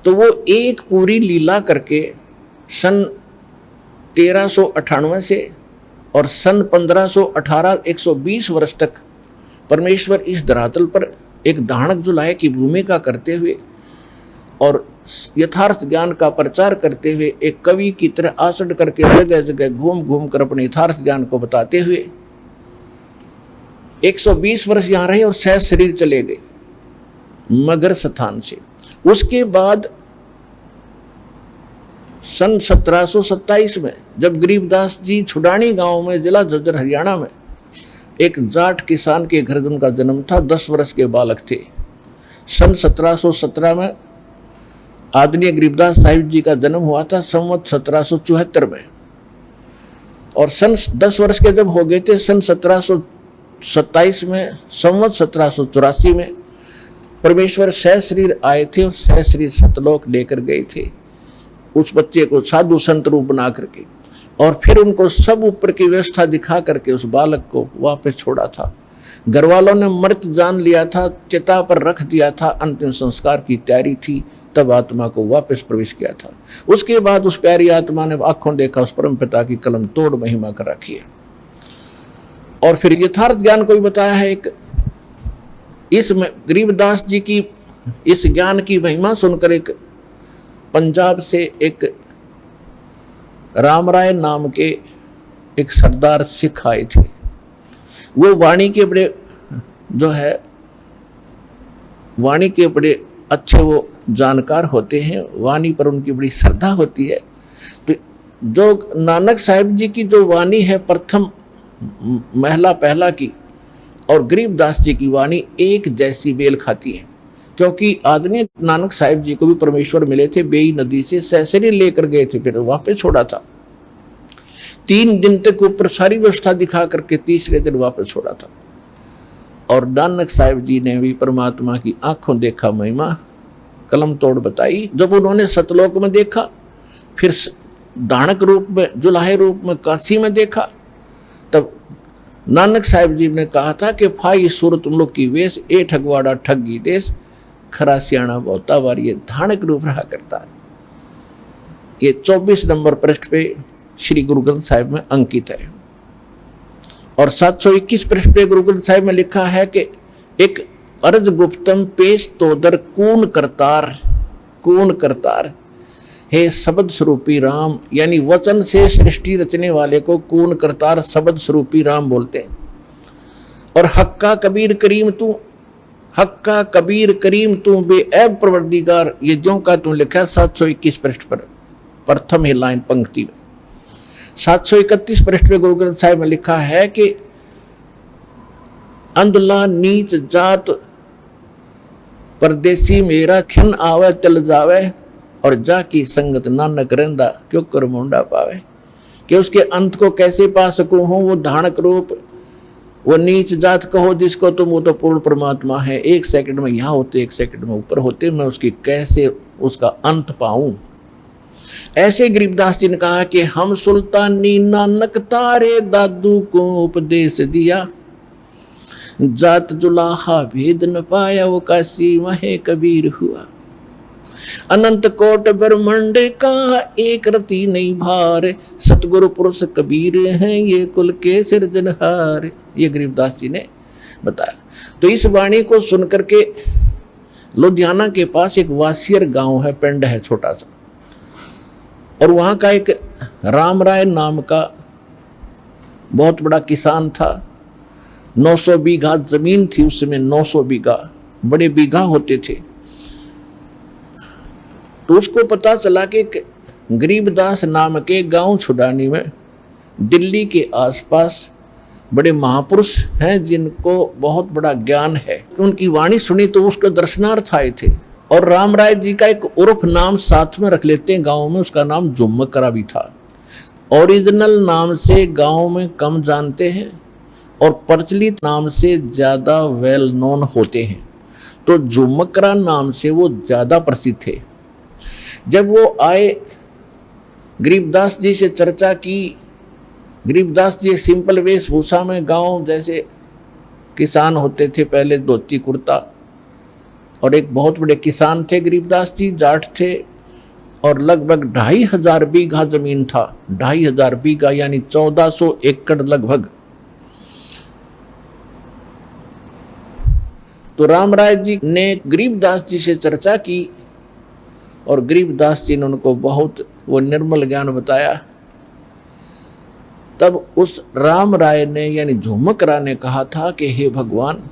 तो वो एक पूरी लीला करके सन 1398 से और सन 1518 120 वर्ष तक परमेश्वर इस धरातल पर एक दानक जुलाहे की भूमिका करते हुए और यथार्थ ज्ञान का प्रचार करते हुए एक कवि की तरह आचरण करके जगह जगह घूम घूम कर अपने यथार्थ ज्ञान को बताते हुए 120 वर्ष यहाँ रहे और सहज शरीर चले गए मगर स्थान से। उसके बाद सन 1727 में जब गरीबदास जी छुडानी गांव में जिला झज्जर हरियाणा में एक जाट किसान के घर उनका जन्म था, 10 वर्ष के बालक थे। सन 1717 में आदरणीय गरीबदास साहिब जी का जन्म हुआ था संवत 1774 में। और सन 10 वर्ष के जब हो गए थे सन 1727 में, संवत 1784 में परमेश्वर सहज शरीर आए थे और सहज शरीर सतलोक लेकर गए थे उस बच्चे को साधु संत रूप बना करके। और फिर उनको सब ऊपर की व्यवस्था दिखा करके उस बालक को वापस छोड़ा था। घर वालों ने मृत जान लिया था, चिता पर रख दिया था, अंतिम संस्कार की तैयारी थी, तब आत्मा को वापस प्रवेश किया था। उसके बाद उस प्यारी आत्मा ने आंखों देखा उस परम पिता की कलम तोड़ महिमा कर रखी है। और फिर यथार्थ ज्ञान को भी बताया है। एक इस गरीबदास जी की इस ज्ञान की महिमा सुनकर एक पंजाब से एक राम राय नाम के एक सरदार सिख आए थे। वो वाणी के बड़े जो है वाणी के बड़े अच्छे वो जानकार होते हैं, वाणी पर उनकी बड़ी श्रद्धा होती है। तो जो नानक साहिब जी की जो वाणी है प्रथम महला पहला की और गरीबदास जी की वाणी एक जैसी मेल खाती है, क्योंकि आदरणीय नानक साहिब जी को भी परमेश्वर मिले थे, बेई नदी से सहसरी लेकर गए थे, फिर वापस छोड़ा था। 3 दिन तक ऊपर सारी व्यवस्था दिखा करके तीसरे दिन वापस छोड़ा था। और नानक साहिब जी ने भी परमात्मा की आंखों देखा महिमा, कलम तोड़ बताई। जब उन्होंने सतलोक में देखा, फिर दानक रूप में, जुलाहे रूप में काशी में देखा, तब नानक साहिब जी ने कहा था कि फाई सुर तुम लोग की वेश, ए ठगवाड़ा ठगी देश, खरा सियाणा बहुता बार ये धानक रूप रहा करता है। ये 24 नंबर पृष्ठ पे श्री गुरु ग्रंथ साहिब में अंकित है। और 721 पृष्ठ पे गुरु ग्रंथ साहिब में लिखा है कि एक अर्ज गुप्तम पेश तोदर कून करतार हे शब्द स्वरूपी राम, यानी वचन से सृष्टि रचने वाले को कून करतार शब्द स्वरूपी राम बोलते हैं। और हक्का कबीर करीम तू बेऐब परवरदिगार, ये जो का तू लिखा 721 पृष्ठ पर प्रथम ही लाइन पंक्ति में। 731 पृष्ठ पे गुरु ग्रंथ साहिब में लिखा है कि अंधला नीच जात परदेसी मेरा खिन आवे चल जावे, और जा की संगत नानक रहंदा क्यों कर मुंडा पावे। कि उसके अंत को कैसे पा सकूं हूं, वो धानक रूप, वो नीच जात कहो जिसको तुम, वो तो पूर्ण परमात्मा है। 1 सेकंड में यहाँ होते 1 सेकंड में ऊपर होते, मैं उसकी कैसे उसका अंत पाऊं। ऐसे गरीबदास जी ने कहा कि हम सुल्तानी नानक तारे दादू को उपदेश दिया, जात जुलाहा भेद न पाया वो काशी महे कबीर हुआ। अनंत कोट ब्रह्मांड का एक रति नहीं भार, सतगुरु पुरुष कबीर हैं ये कुल के सिरजनहार। ये गरीबदास जी ने बताया। तो इस वाणी को सुनकर के लुधियाना के पास एक वासियर गांव है, पिंड है छोटा सा, और वहां का एक राम राय नाम का बहुत बड़ा किसान था। 900 बीघा जमीन थी उस समय, 900 बीघा, बड़े बीघा होते थे। तो उसको पता चला कि गरीबदास नाम के गांव छुड़ानी में दिल्ली के आसपास बड़े महापुरुष हैं जिनको बहुत बड़ा ज्ञान है। उनकी वाणी सुनी तो उसके दर्शनार्थ आए थे। और राम राय जी का एक उर्फ नाम साथ में रख लेते हैं गांव में, उसका नाम जुम्मकरा भी था। ओरिजिनल नाम से गांव में कम जानते हैं और प्रचलित नाम से ज़्यादा वेल नोन होते हैं। तो जुम्मकरा नाम से वो ज़्यादा प्रसिद्ध थे। जब वो आए, गरीबदास जी से चर्चा की। गरीबदास जी सिंपल वेशभूषा में, गांव जैसे किसान होते थे पहले, धोती कुर्ता, और एक बहुत बड़े किसान थे गरीबदास जी, जाट थे। और लगभग 2500 बीघा जमीन था, 2500 बीघा यानी 1400 एकड़ लगभग। तो राम राय जी ने गरीबदास जी से चर्चा की और गरीबदास जी ने उनको बहुत वो निर्मल ज्ञान बताया। तब उस राम राय ने यानी झुमकरा ने कहा था कि हे भगवान,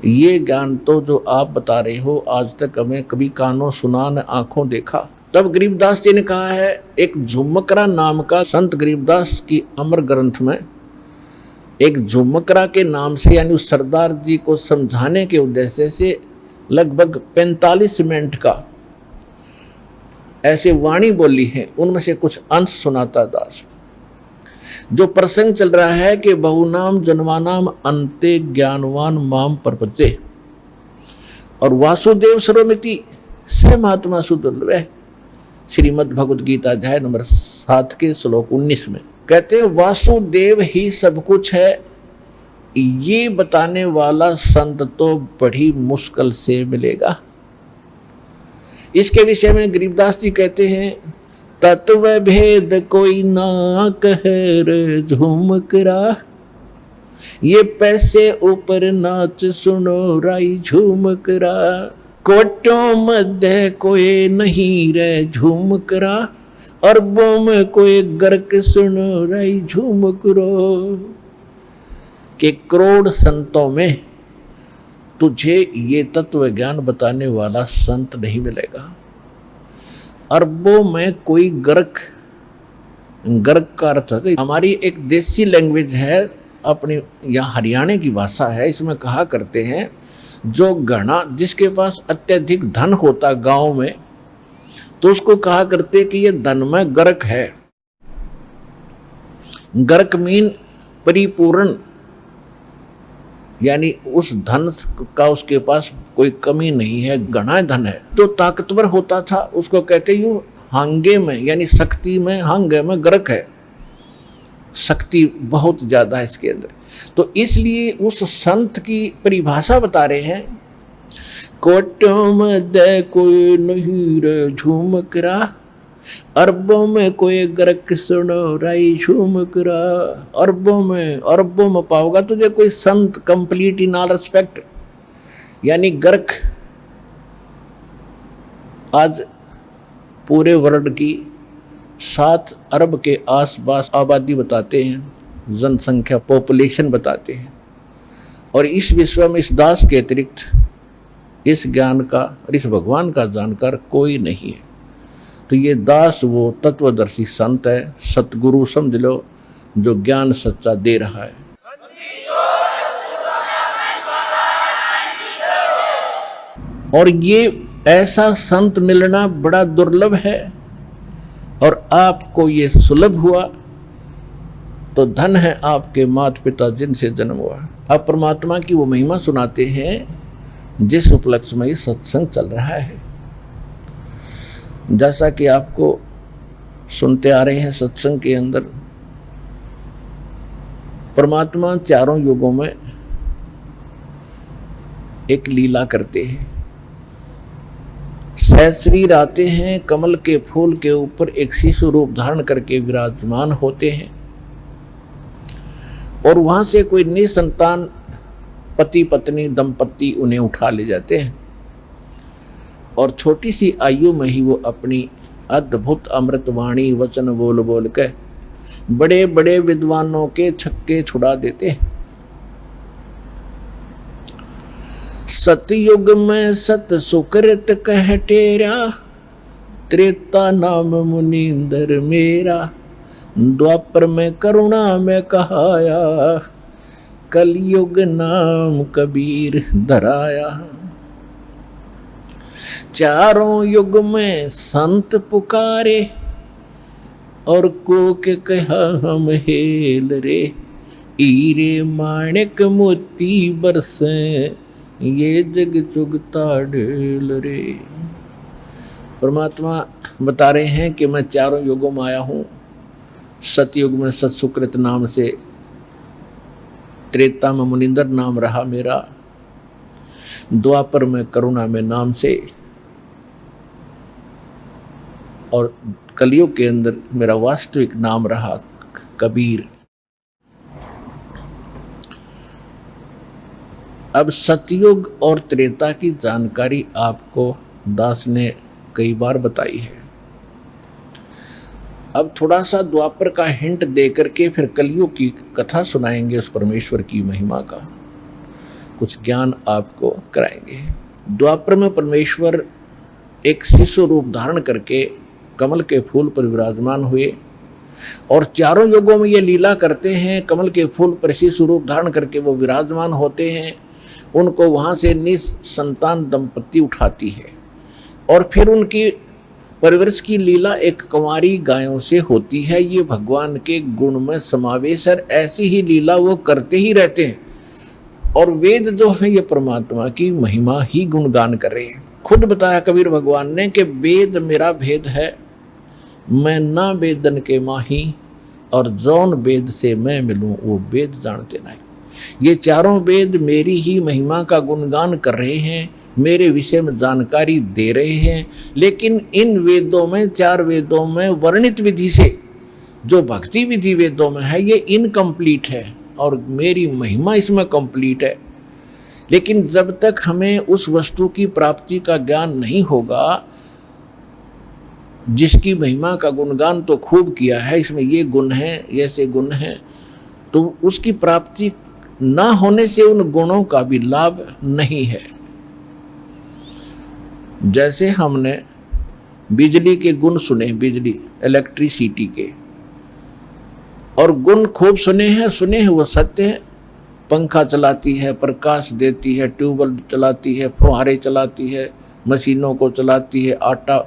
ये ज्ञान तो जो आप बता रहे हो आज तक हमें कभी कानों सुना न आंखों देखा। तब गरीबदास जी ने कहा है, एक झुमकरा नाम का संत गरीबदास की अमर ग्रंथ में एक झुमकरा के नाम से यानी उस सरदार जी को समझाने के उद्देश्य से लगभग 45 मिनट का ऐसे वाणी बोली है। उनमें से कुछ अंश सुनाता दास। जो प्रसंग चल रहा है कि बहुनाम जन्मानाम अंते ज्ञानवान माम प्रपंचे, और वासुदेव सर्वमिति से महात्मा सुदुर्लभ, श्रीमद् भगवद गीता अध्याय नंबर 7 के श्लोक 19 में कहते हैं वासुदेव ही सब कुछ है। ये बताने वाला संत तो बड़ी मुश्किल से मिलेगा। इसके विषय में गरीबदास जी कहते हैं, तत्व भेद कोई ना कहे रे झुमकरा, ये पैसे ऊपर नाच सुनो राई झुमकरा, कोटों मध्य कोई नहीं रे झुमकरा, अरबों में कोई गर्क सुनो राई झुमकरो। के करोड़ संतों में तुझे ये तत्व ज्ञान बताने वाला संत नहीं मिलेगा। अरबों में कोई गर्क का अर्थ है, हमारी एक देसी लैंग्वेज है, अपनी यहाँ हरियाणा की भाषा है। इसमें कहा करते हैं जो घना, जिसके पास अत्यधिक धन होता गांव में, तो उसको कहा करते कि ये धन में गर्क है। गर्क मीन परिपूर्ण, यानी उस धन का उसके पास कोई कमी नहीं है, घना धन है। जो ताकतवर होता था उसको कहते यूं हांगे में, यानी शक्ति में, हांगे में गर्क है, शक्ति बहुत ज्यादा है इसके अंदर। तो इसलिए उस संत की परिभाषा बता रहे हैं, कोटों में दे कोई नहीं रे झूमक रहा, अरबों में कोई गर्क सुनो राई झूमक रहा। अरबों में पाओगा तुझे कोई संत कंप्लीट इन ऑल रिस्पेक्ट, यानी गर्क आज पूरे वर्ल्ड की 7 अरब के आसपास आबादी बताते हैं, जनसंख्या पॉपुलेशन बताते हैं। और इस विश्व में इस दास के अतिरिक्त इस ज्ञान का और इस भगवान का जानकार कोई नहीं है। तो ये दास वो तत्वदर्शी संत है, सतगुरु समझ लो, जो ज्ञान सच्चा दे रहा है। और ये ऐसा संत मिलना बड़ा दुर्लभ है, और आपको ये सुलभ हुआ तो धन है आपके माता पिता जिनसे जन्म हुआ। अब परमात्मा की वो महिमा सुनाते हैं जिस उपलक्ष्य में ये सत्संग चल रहा है। जैसा कि आपको सुनते आ रहे हैं, सत्संग के अंदर परमात्मा चारों युगों में एक लीला करते हैं। सहस्रीर आते हैं, कमल के फूल के ऊपर एक शिशु रूप धारण करके विराजमान होते हैं, और वहां से कोई निसंतान पति पत्नी दंपति उन्हें उठा ले जाते हैं, और छोटी सी आयु में ही वो अपनी अद्भुत अमृतवाणी वचन बोल बोल के बड़े बड़े विद्वानों के छक्के छुड़ा देते हैं। सतयुग में सत सुकृत कह टेरा, त्रेता नाम मुनींदर मेरा, द्वापर में करुणा में कहाया, कलयुग नाम कबीर धराया। चारों युग में संत पुकारे, और को के कहा हम हेल रे, हीरे माणिक मोती बरसे, ये जग चुगता ढेल रे। परमात्मा बता रहे हैं कि मैं चारों युगों में आया हूँ। सतयुग में सत्सुकृत नाम से, त्रेता में मुनिंदर नाम रहा मेरा, द्वापर में करुणा में नाम से, और कलयुग के अंदर मेरा वास्तविक नाम रहा कबीर। अब सतयुग और त्रेता की जानकारी आपको दास ने कई बार बताई है। अब थोड़ा सा द्वापर का हिंट दे करके फिर कलयुग की कथा सुनाएंगे, उस परमेश्वर की महिमा का कुछ ज्ञान आपको कराएंगे। द्वापर में परमेश्वर एक शिशु रूप धारण करके कमल के फूल पर विराजमान हुए, और चारों युगों में ये लीला करते हैं। कमल के फूल पर शिशु रूप धारण करके वो विराजमान होते हैं, उनको वहाँ से निसंतान दंपति उठाती है, और फिर उनकी परवरिश की लीला एक कुंवारी गायों से होती है। ये भगवान के गुण में समावेश है, ऐसी ही लीला वो करते ही रहते हैं। और वेद जो है ये परमात्मा की महिमा ही गुणगान कर रहे हैं। खुद बताया कबीर भगवान ने कि वेद मेरा भेद है, मैं ना वेदन के माही, और जौन वेद से मैं मिलूं वो वेद जानते नहीं। ये चारों वेद मेरी ही महिमा का गुणगान कर रहे हैं, मेरे विषय में जानकारी दे रहे हैं, लेकिन इन वेदों में, 4 वेदों में वर्णित विधि से जो भक्ति विधि वेदों में है ये इनकम्प्लीट है, और मेरी महिमा इसमें कंप्लीट है। लेकिन जब तक हमें उस वस्तु की प्राप्ति का ज्ञान नहीं होगा जिसकी महिमा का गुणगान तो खूब किया है, इसमें ये गुण हैं, ऐसे गुण हैं, तो उसकी प्राप्ति ना होने से उन गुणों का भी लाभ नहीं है। जैसे हमने बिजली के गुण सुने, बिजली इलेक्ट्रिसिटी के, और गुण खूब सुने हैं वो सत्य है। पंखा चलाती है, प्रकाश देती है, ट्यूबवेल चलाती है, फुहारे चलाती है, मशीनों को चलाती है, आटा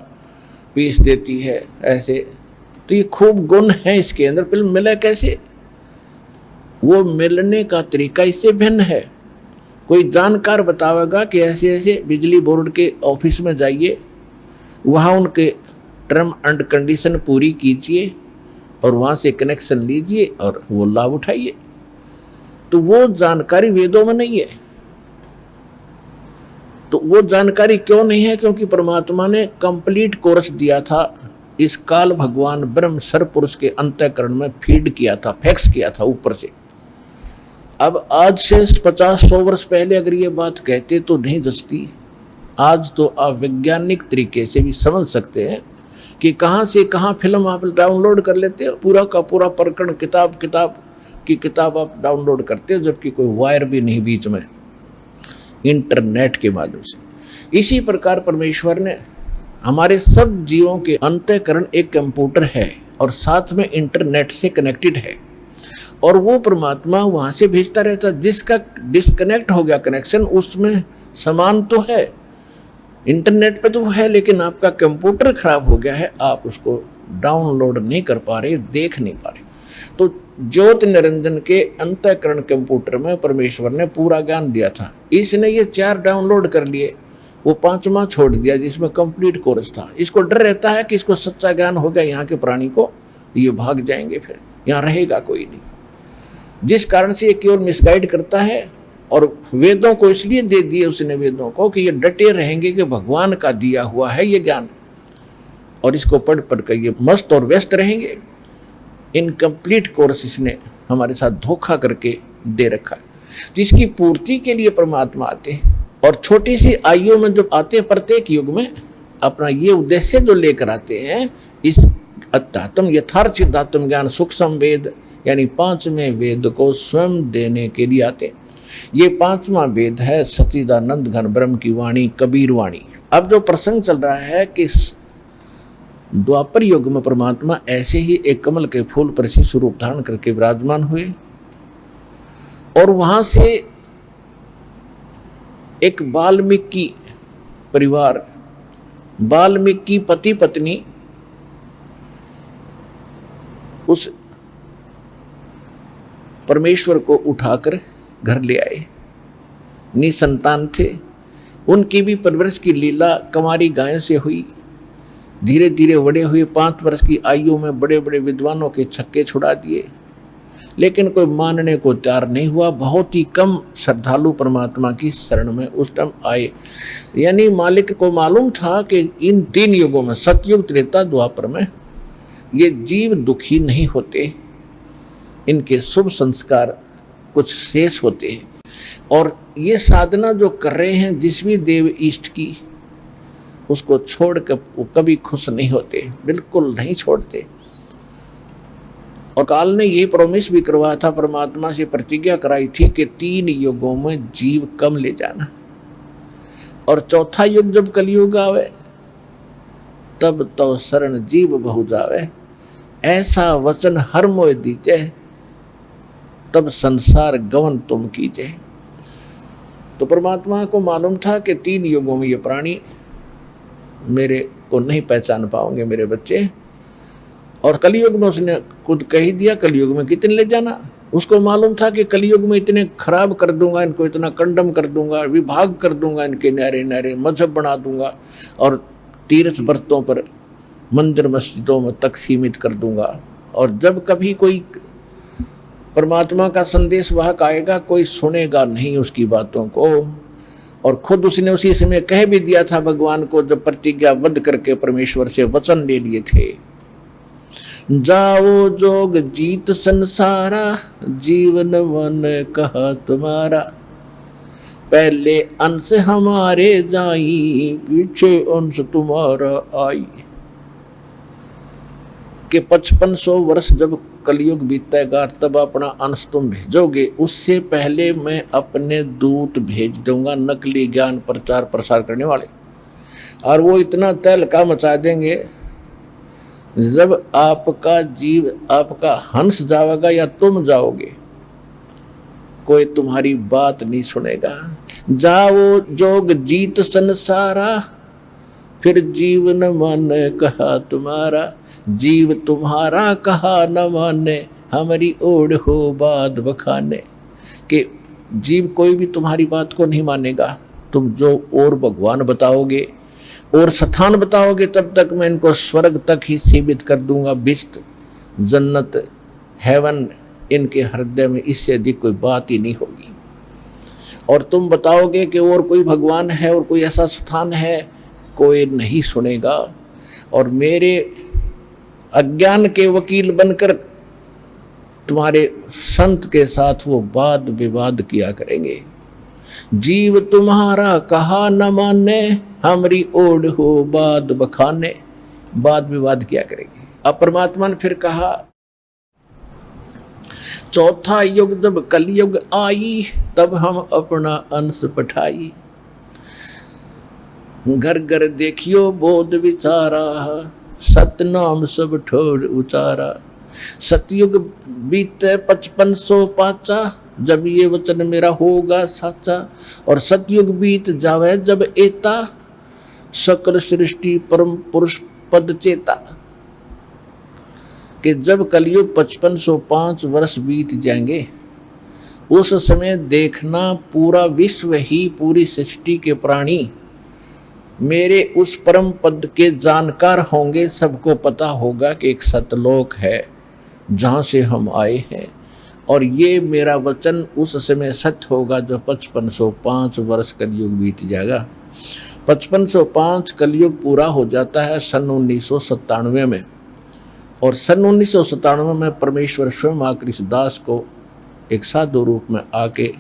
पीस देती है, ऐसे। तो ये खूब गुण है इसके अंदर, फिर मिले कैसे? वो मिलने का तरीका इससे भिन्न है। कोई जानकार बतावेगा कि ऐसे ऐसे बिजली बोर्ड के ऑफिस में जाइए, वहाँ उनके टर्म एंड कंडीशन पूरी कीजिए, और वहाँ से कनेक्शन लीजिए और वो लाभ उठाइए। तो वो जानकारी वेदों में नहीं है। तो वो जानकारी क्यों नहीं है? क्योंकि परमात्मा ने कंप्लीट कोर्स दिया था, इस काल भगवान ब्रह्म सरपुरुष के अंतःकरण में फीड किया था, फैक्स किया था ऊपर से। अब आज से 50-100 वर्ष पहले अगर ये बात कहते तो नहीं जचती। आज तो आप वैज्ञानिक तरीके से भी समझ सकते हैं कि कहाँ से कहाँ फिल्म आप डाउनलोड कर लेते हो, पूरा का पूरा प्रकरण किताब आप डाउनलोड करते हो, जबकि कोई वायर भी नहीं बीच में, इंटरनेट के माध्यम से। इसी प्रकार परमेश्वर ने हमारे सब जीवों के अंतःकरण एक कंप्यूटर है और साथ में इंटरनेट से कनेक्टेड है, और वो परमात्मा वहाँ से भेजता रहता। जिसका डिस्कनेक्ट हो गया कनेक्शन, उसमें समान तो है, इंटरनेट पे तो है, लेकिन आपका कंप्यूटर खराब हो गया है, आप उसको डाउनलोड नहीं कर पा रहे, देख नहीं पा रहे। तो ज्योति निरंजन के अंतःकरण कंप्यूटर में परमेश्वर ने पूरा ज्ञान दिया था। इसने ये 4 डाउनलोड कर लिए, वो 5वां छोड़ दिया जिसमें कंप्लीट कोर्स था। इसको डर रहता है कि इसको सच्चा ज्ञान हो गया यहाँ के प्राणी को, ये भाग जाएंगे, फिर यहाँ रहेगा कोई नहीं, जिस कारण से ये केवल मिसगाइड करता है। और वेदों को इसलिए दे दिए उसने वेदों को कि ये डटे रहेंगे कि भगवान का दिया हुआ है ये ज्ञान, और इसको पढ़ कर ये मस्त और व्यस्त रहेंगे। इनकम्प्लीट कोर्स इसने हमारे साथ धोखा करके दे रखा है, जिसकी पूर्ति के लिए परमात्मा आते हैं। और छोटी सी आयु में जब आते हैं, प्रत्येक युग में अपना ये उद्देश्य जो लेकर आते हैं, इस अध्यात्म यथार्थ सिद्धात्म ज्ञान सूक्ष्म वेद यानी 5वें वेद को स्वयं देने के लिए आते हैं। ये 5वां वेद है सच्चिदानंद घन ब्रह्म की वाणी, कबीर वाणी। अब जो प्रसंग चल रहा है कि द्वापर युग में परमात्मा ऐसे ही एक कमल के फूल पर से स्वरूप धारण करके विराजमान हुए, और वहां से एक वाल्मीकि परिवार, वाल्मीकि पति पत्नी उस परमेश्वर को उठाकर घर ले आए। निसंतान थे, उनकी भी परवरिश की लीला कंवारी गायों से हुई। धीरे धीरे बड़े हुए, 5 वर्ष की आयु में बड़े बड़े विद्वानों के छक्के छुड़ा दिए, लेकिन कोई मानने को तैयार नहीं हुआ। बहुत ही कम श्रद्धालु परमात्मा की शरण में उस टाइम आए। यानी मालिक को मालूम था कि इन 3 युगों में, सतयुग, त्रेता, द्वापर में, ये जीव दुखी नहीं होते, इनके शुभ संस्कार कुछ शेष होते हैं, और ये साधना जो कर रहे हैं जिस भी देव इष्ट की, उसको छोड़ कर वो कभी खुश नहीं होते, बिल्कुल नहीं छोड़ते। और काल ने ये प्रॉमिस भी करवाया था, परमात्मा से प्रतिज्ञा कराई थी कि 3 युगों में जीव कम ले जाना, और 4था युग जब कलयुग आवे तब तो शरण जीव बहु जावे, ऐसा वचन हर मोय दीजे, तब संसार गवन तुम कीजे। तो परमात्मा को मालूम था कि 3 युगों में ये प्राणी मेरे को नहीं पहचान पाओगे, मेरे बच्चे। और कलयुग में उसने खुद कह ही दिया, कलयुग में कितने ले जाना। उसको मालूम था कि कलयुग में इतने खराब कर दूंगा, इनको इतना कंडम कर दूंगा, विभाग कर दूंगा, इनके न्यारे न्यारे मजहब बना दूंगा, और तीर्थ व्रतों पर, मंदिर मस्जिदों में तक सीमित कर दूंगा। और जब कभी कोई परमात्मा का संदेश वाहक आएगा, कोई सुनेगा नहीं उसकी बातों को। और खुद उसने उसी समय कह भी दिया था भगवान को, जब प्रतिज्ञाबद्ध करके परमेश्वर से वचन ले लिए थे, जाओ जोग जीत संसारा, जीवन मन कहा तुम्हारा, पहले अंश हमारे जाई, पीछे अंश तुम्हारा आई। कि 5500 वर्ष जब कलयुग बीतेगा तब अपना अंश तुम भेजोगे, उससे पहले मैं अपने दूत भेज दूंगा, नकली ज्ञान प्रचार प्रसार करने वाले, और वो इतना तहलका मचा देंगे, जब आपका जीव, आपका हंस जाएगा या तुम जाओगे, कोई तुम्हारी बात नहीं सुनेगा। जाओ जोग जीत संसारा, फिर जीवन मन कहा तुम्हारा, जीव तुम्हारा कहा न माने, हमारी ओढ़ हो बात बखाने। कि जीव कोई भी तुम्हारी बात को नहीं मानेगा, तुम जो और भगवान बताओगे और स्थान बताओगे, तब तक मैं इनको स्वर्ग तक ही सीमित कर दूंगा। बिस्त, जन्नत, हेवन इनके हृदय में इससे अधिक कोई बात ही नहीं होगी। और तुम बताओगे कि और कोई भगवान है और कोई ऐसा स्थान है, कोई नहीं सुनेगा। और मेरे अज्ञान के वकील बनकर तुम्हारे संत के साथ वो वाद विवाद किया करेंगे। जीव तुम्हारा कहा न माने, हमारी ओढ़ हो बाद बखाने, वाद विवाद किया करेंगे। अब परमात्मा ने फिर कहा, चौथा युग जब कलयुग आई, तब हम अपना अंश पठाई। घर घर देखियो बोध विचारा, सतनाम सब ठोर उचारा। सतयुग बीते 5500 पाचा, जब ये वचन मेरा होगा साचा। और सतयुग बीत जावे जब एता, सकल सृष्टि परम पुरुष पद चेता। कि जब कलयुग 5505 वर्ष बीत जाएंगे, उस समय देखना पूरा विश्व ही, पूरी सृष्टि के प्राणी मेरे उस परम पद के जानकार होंगे। सबको पता होगा कि एक सतलोक है जहाँ से हम आए हैं, और ये मेरा वचन उस समय सत्य होगा जब 5505 वर्ष कलयुग बीत जाएगा। 5505 कलयुग पूरा हो जाता है सन 1997 में, और सन 1997 में परमेश्वर स्वयं आकृष्ण दास को एक साधु रूप में आके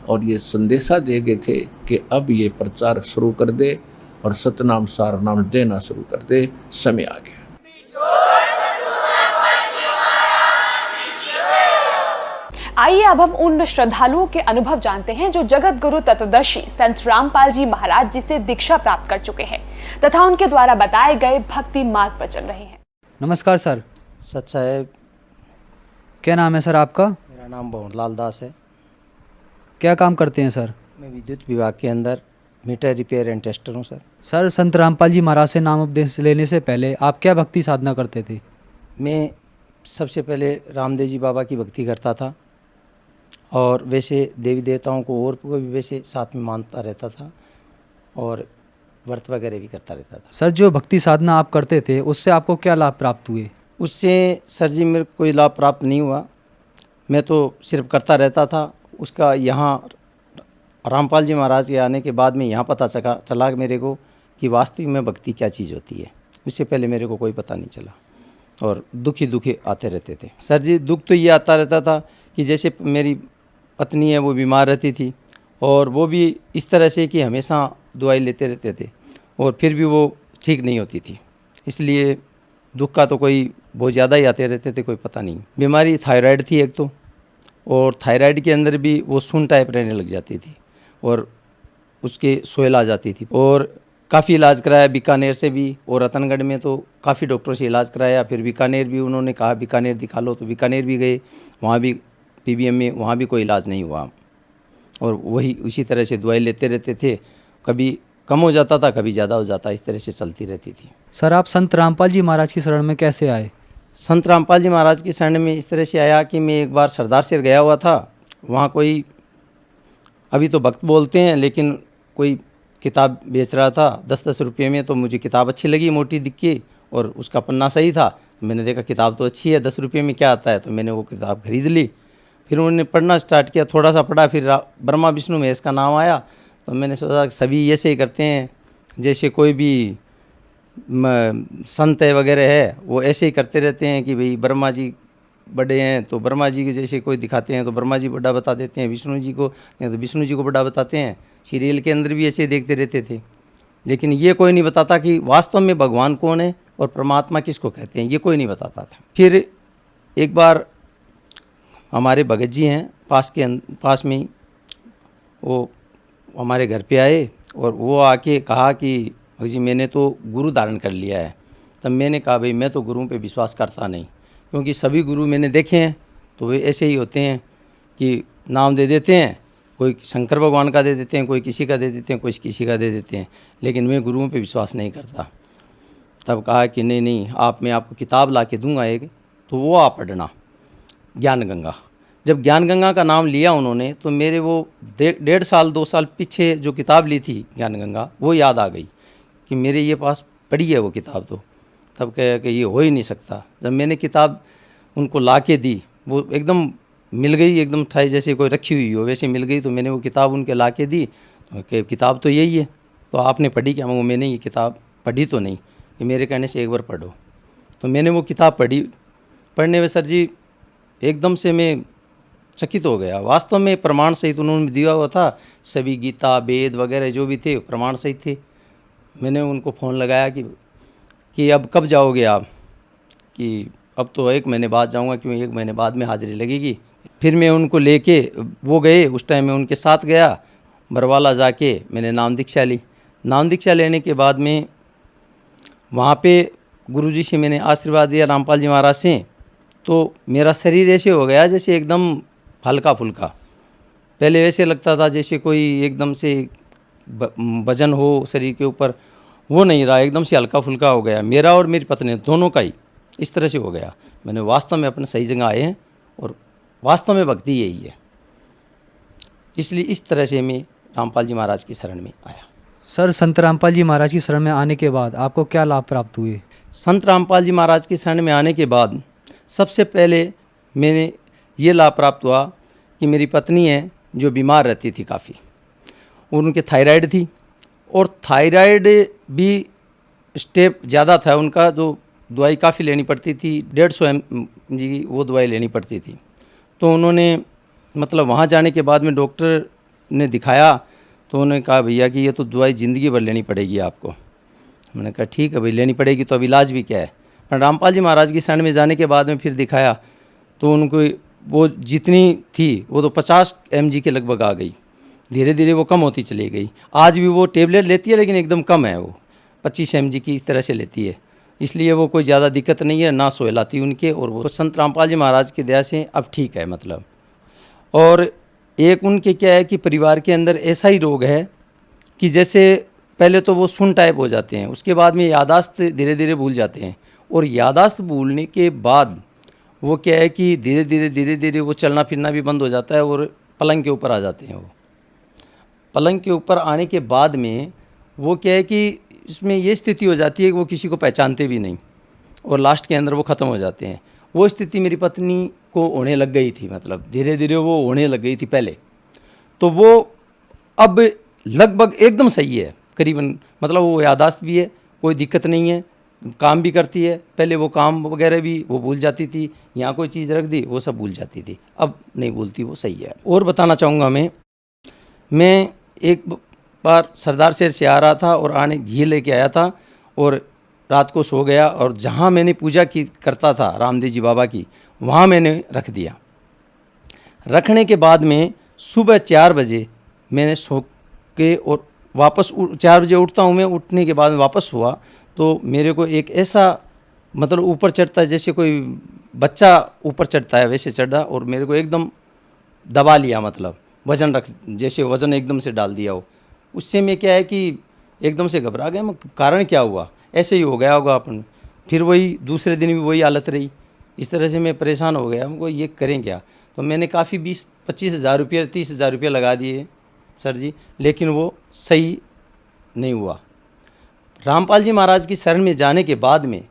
और ये संदेशा दे गए थे कि अब ये प्रचार शुरू कर दे और सतनाम सार नाम देना शुरू कर दे। समय आ गया। आइए अब हम उन श्रद्धालुओं के अनुभव जानते हैं जो जगत गुरु तत्वदर्शी संत रामपाल जी महाराज जी से दीक्षा प्राप्त कर चुके हैं तथा उनके द्वारा बताए गए भक्ति मार्ग पर चल रहे हैं। नमस्कार सर। सत साहेब। क्या नाम है सर आपका? मेरा नाम भवनलाल दास है। क्या काम करते हैं सर? मैं विद्युत विभाग के अंदर मीटर रिपेयर एंड टेस्टर हूँ सर। सर, संत रामपाल जी महाराज से नाम उपदेश लेने से पहले आप क्या भक्ति साधना करते थे? मैं सबसे पहले रामदेव जी बाबा की भक्ति करता था, और वैसे देवी देवताओं को और को भी वैसे साथ में मानता रहता था, और व्रत वगैरह भी करता रहता था। सर, जो भक्ति साधना आप करते थे उससे आपको क्या लाभ प्राप्त हुए? उससे सर जी मेरे को कोई लाभ प्राप्त नहीं हुआ, मैं तो सिर्फ करता रहता था। उसका यहाँ रामपाल जी महाराज के आने के बाद में यहाँ पता चला मेरे को कि वास्तविक में भक्ति क्या चीज़ होती है। उससे पहले मेरे को कोई पता नहीं चला, और दुखी आते रहते थे सर जी। दुख तो ये आता रहता था कि जैसे मेरी पत्नी है वो बीमार रहती थी, और वो भी इस तरह से कि हमेशा दवाई लेते रहते थे और फिर भी वो ठीक नहीं होती थी। इसलिए दुख का तो कोई बहुत ज़्यादा ही आते रहते थे, कोई पता नहीं। बीमारी थायराइड थी एक तो, और थायराइड के अंदर भी वो सुन टाइप रहने लग जाती थी, और उसके सोयल आ जाती थी। और काफ़ी इलाज कराया बीकानेर से भी, और रतनगढ़ में तो काफ़ी डॉक्टरों से इलाज कराया। फिर बीकानेर भी उन्होंने कहा बीकानेर दिखा लो, तो बीकानेर भी गए, वहाँ भी पीबीएम में, वहाँ भी कोई इलाज नहीं हुआ। और वही उसी तरह से दवाई लेते रहते थे, कभी कम हो जाता था, कभी ज़्यादा हो जाता, इस तरह से चलती रहती थी। सर, आप संत रामपाल जी महाराज की शरण में कैसे आए? संत रामपाल जी महाराज की शरण में इस तरह से आया कि मैं एक बार सरदार सिर गया हुआ था। वहाँ कोई, अभी तो भक्त बोलते हैं, लेकिन कोई किताब बेच रहा था 10-10 रुपये में। तो मुझे किताब अच्छी लगी, मोटी दिख के, और उसका पन्ना सही था। मैंने देखा किताब तो अच्छी है, 10 रुपये में क्या आता है, तो मैंने वो किताब खरीद ली। फिर उन्होंने पढ़ना स्टार्ट किया, थोड़ा सा पढ़ा, फिर ब्रह्मा विष्णु महेश का नाम आया। तो मैंने सोचा कि सभी ऐसे ही करते हैं, जैसे कोई भी संत है वगैरह है वो ऐसे ही करते रहते हैं कि भाई ब्रह्मा जी बड़े हैं तो ब्रह्मा जी के जैसे कोई दिखाते हैं तो ब्रह्मा जी बड़ा बता देते हैं, विष्णु जी को नहीं तो विष्णु जी को बड़ा बताते हैं। सीरियल के अंदर भी ऐसे देखते रहते थे, लेकिन ये कोई नहीं बताता कि वास्तव में भगवान कौन है और परमात्मा किसको कहते हैं, ये कोई नहीं बताता था। फिर एक बार हमारे भगत जी हैं पास में ही, वो हमारे घर पे आए और वो आके कहा कि भगत जी मैंने तो गुरु धारण कर लिया है। तब मैंने कहा भाई मैं तो गुरुओं पे विश्वास करता नहीं, क्योंकि सभी गुरु मैंने देखे हैं तो वे ऐसे ही होते हैं कि नाम दे देते हैं, कोई शंकर भगवान का दे देते हैं, कोई किसी का दे देते हैं, कोई किसी का दे देते हैं, लेकिन मैं गुरुओं पे विश्वास नहीं करता। तब कहा कि नहीं मैं आपको किताब ला के दूँगा एक, तो वो आप पढ़ना, ज्ञान गंगा। जब ज्ञान गंगा का नाम लिया उन्होंने तो मेरे वो 1.5 साल 2 साल पीछे जो किताब ली थी ज्ञान गंगा, वो याद आ गई कि मेरे ये पास पढ़ी है वो किताब। तो तब कहा कि ये हो ही नहीं सकता। जब मैंने किताब उनको ला के दी, वो एकदम मिल गई एकदम ठाई जैसे कोई रखी हुई हो वैसे मिल गई। तो मैंने वो किताब उनके ला के दी कि किताब तो यही है, तो आपने पढ़ी क्या? वो मैंने ये किताब पढ़ी तो नहीं, कि मेरे कहने से एक बार पढ़ो। तो मैंने वो किताब पढ़ी। पढ़ने में सर जी एकदम से मैं चकित हो गया। वास्तव में प्रमाण सहित उन्होंने दिया हुआ था, सभी गीता वेद वगैरह जो भी थे प्रमाण सहित थे। मैंने उनको फ़ोन लगाया कि अब कब जाओगे आप? कि अब तो 1 महीने बाद जाऊंगा, क्योंकि 1 महीने बाद में हाजिरी लगेगी। फिर मैं उनको लेके वो गए, उस टाइम मैं उनके साथ गया बरवाला। जाके मैंने नाम दीक्षा ली। नाम दीक्षा लेने के बाद में वहाँ पे गुरुजी से मैंने आशीर्वाद दिया, रामपाल जी महाराज से। तो मेरा शरीर ऐसे हो गया जैसे एकदम हल्का फुल्का। पहले वैसे लगता था जैसे कोई एकदम से वजन हो शरीर के ऊपर, वो नहीं रहा, एकदम से हल्का फुल्का हो गया मेरा और मेरी पत्नी दोनों का ही इस तरह से हो गया। मैंने वास्तव में अपने सही जगह आए हैं और वास्तव में भक्ति यही है। इसलिए इस तरह से मैं रामपाल जी महाराज की शरण में आया। सर, संत रामपाल जी महाराज की शरण में आने के बाद आपको क्या लाभ प्राप्त हुए? संत रामपाल जी महाराज की शरण में आने के बाद सबसे पहले मैंने ये लाभ प्राप्त हुआ कि मेरी पत्नी है जो बीमार रहती थी काफ़ी, और उनके थायराइड थी, और थायराइड भी स्टेप ज़्यादा था उनका, जो दवाई काफ़ी लेनी पड़ती थी, 150 mg की वो दवाई लेनी पड़ती थी। तो उन्होंने मतलब वहाँ जाने के बाद में डॉक्टर ने दिखाया, तो उन्होंने कहा भैया कि ये तो दवाई ज़िंदगी भर लेनी पड़ेगी आपको। मैंने कहा ठीक है भाई, लेनी पड़ेगी तो अब इलाज भी क्या है। पर रामपाल जी महाराज की शरण में जाने के बाद में फिर दिखाया तो उनको वो जितनी थी वो तो 50 mg के लगभग आ गई। धीरे धीरे वो कम होती चली गई। आज भी वो टेबलेट लेती है लेकिन एकदम कम है, वो 25 mg की इस तरह से लेती है। इसलिए वो कोई ज़्यादा दिक्कत नहीं है, ना सोहलाती उनके, और वो संत रामपाल जी महाराज की दया से अब ठीक है मतलब। और एक उनके क्या है कि परिवार के अंदर ऐसा ही रोग है कि जैसे पहले तो वो सुन टाइप हो जाते हैं, उसके बाद में यादाश्त धीरे धीरे भूल जाते हैं, और यादाश्त भूलने के बाद वो क्या है कि धीरे धीरे वो चलना फिरना भी बंद हो जाता है और पलंग के ऊपर आ जाते हैं। वो पलंग के ऊपर आने के बाद में वो क्या है कि इसमें ये स्थिति हो जाती है कि वो किसी को पहचानते भी नहीं, और लास्ट के अंदर वो ख़त्म हो जाते हैं। वो स्थिति मेरी पत्नी को होने लग गई थी, मतलब धीरे धीरे वो होने लग गई थी पहले। तो वो अब लगभग एकदम सही है करीबन, मतलब वो यादाश्त भी है, कोई दिक्कत नहीं है, काम भी करती है। पहले वो काम वगैरह भी वो भूल जाती थी, यहाँ कोई चीज़ रख दी वो सब भूल जाती थी, अब नहीं भूलती, वो सही है। और बताना चाहूँगा मैं एक बार सरदार शहर से आ रहा था और आने घी लेके आया था, और रात को सो गया, और जहाँ मैंने पूजा की करता था रामदेव जी बाबा की, वहाँ मैंने रख दिया। रखने के बाद में सुबह 4 बजे मैंने सो के और वापस 4 बजे उठता हूँ मैं, उठने के बाद में वापस हुआ तो मेरे को एक ऐसा मतलब ऊपर चढ़ता है जैसे कोई बच्चा ऊपर चढ़ता है वैसे चढ़ा, और मेरे को एकदम दबा लिया, मतलब वज़न जैसे वज़न एकदम से डाल दिया हो। उससे मैं क्या है कि एकदम से घबरा गया, मैं कारण क्या हुआ, ऐसे ही हो गया होगा अपन। फिर वही दूसरे दिन भी वही हालत रही। इस तरह से मैं परेशान हो गया, हमको ये करें क्या। तो मैंने काफ़ी 20-25 हज़ार रुपये 30 हज़ार रुपये लगा दिए सर जी, लेकिन वो सही नहीं हुआ। रामपाल जी महाराज की शरण में जाने के बाद में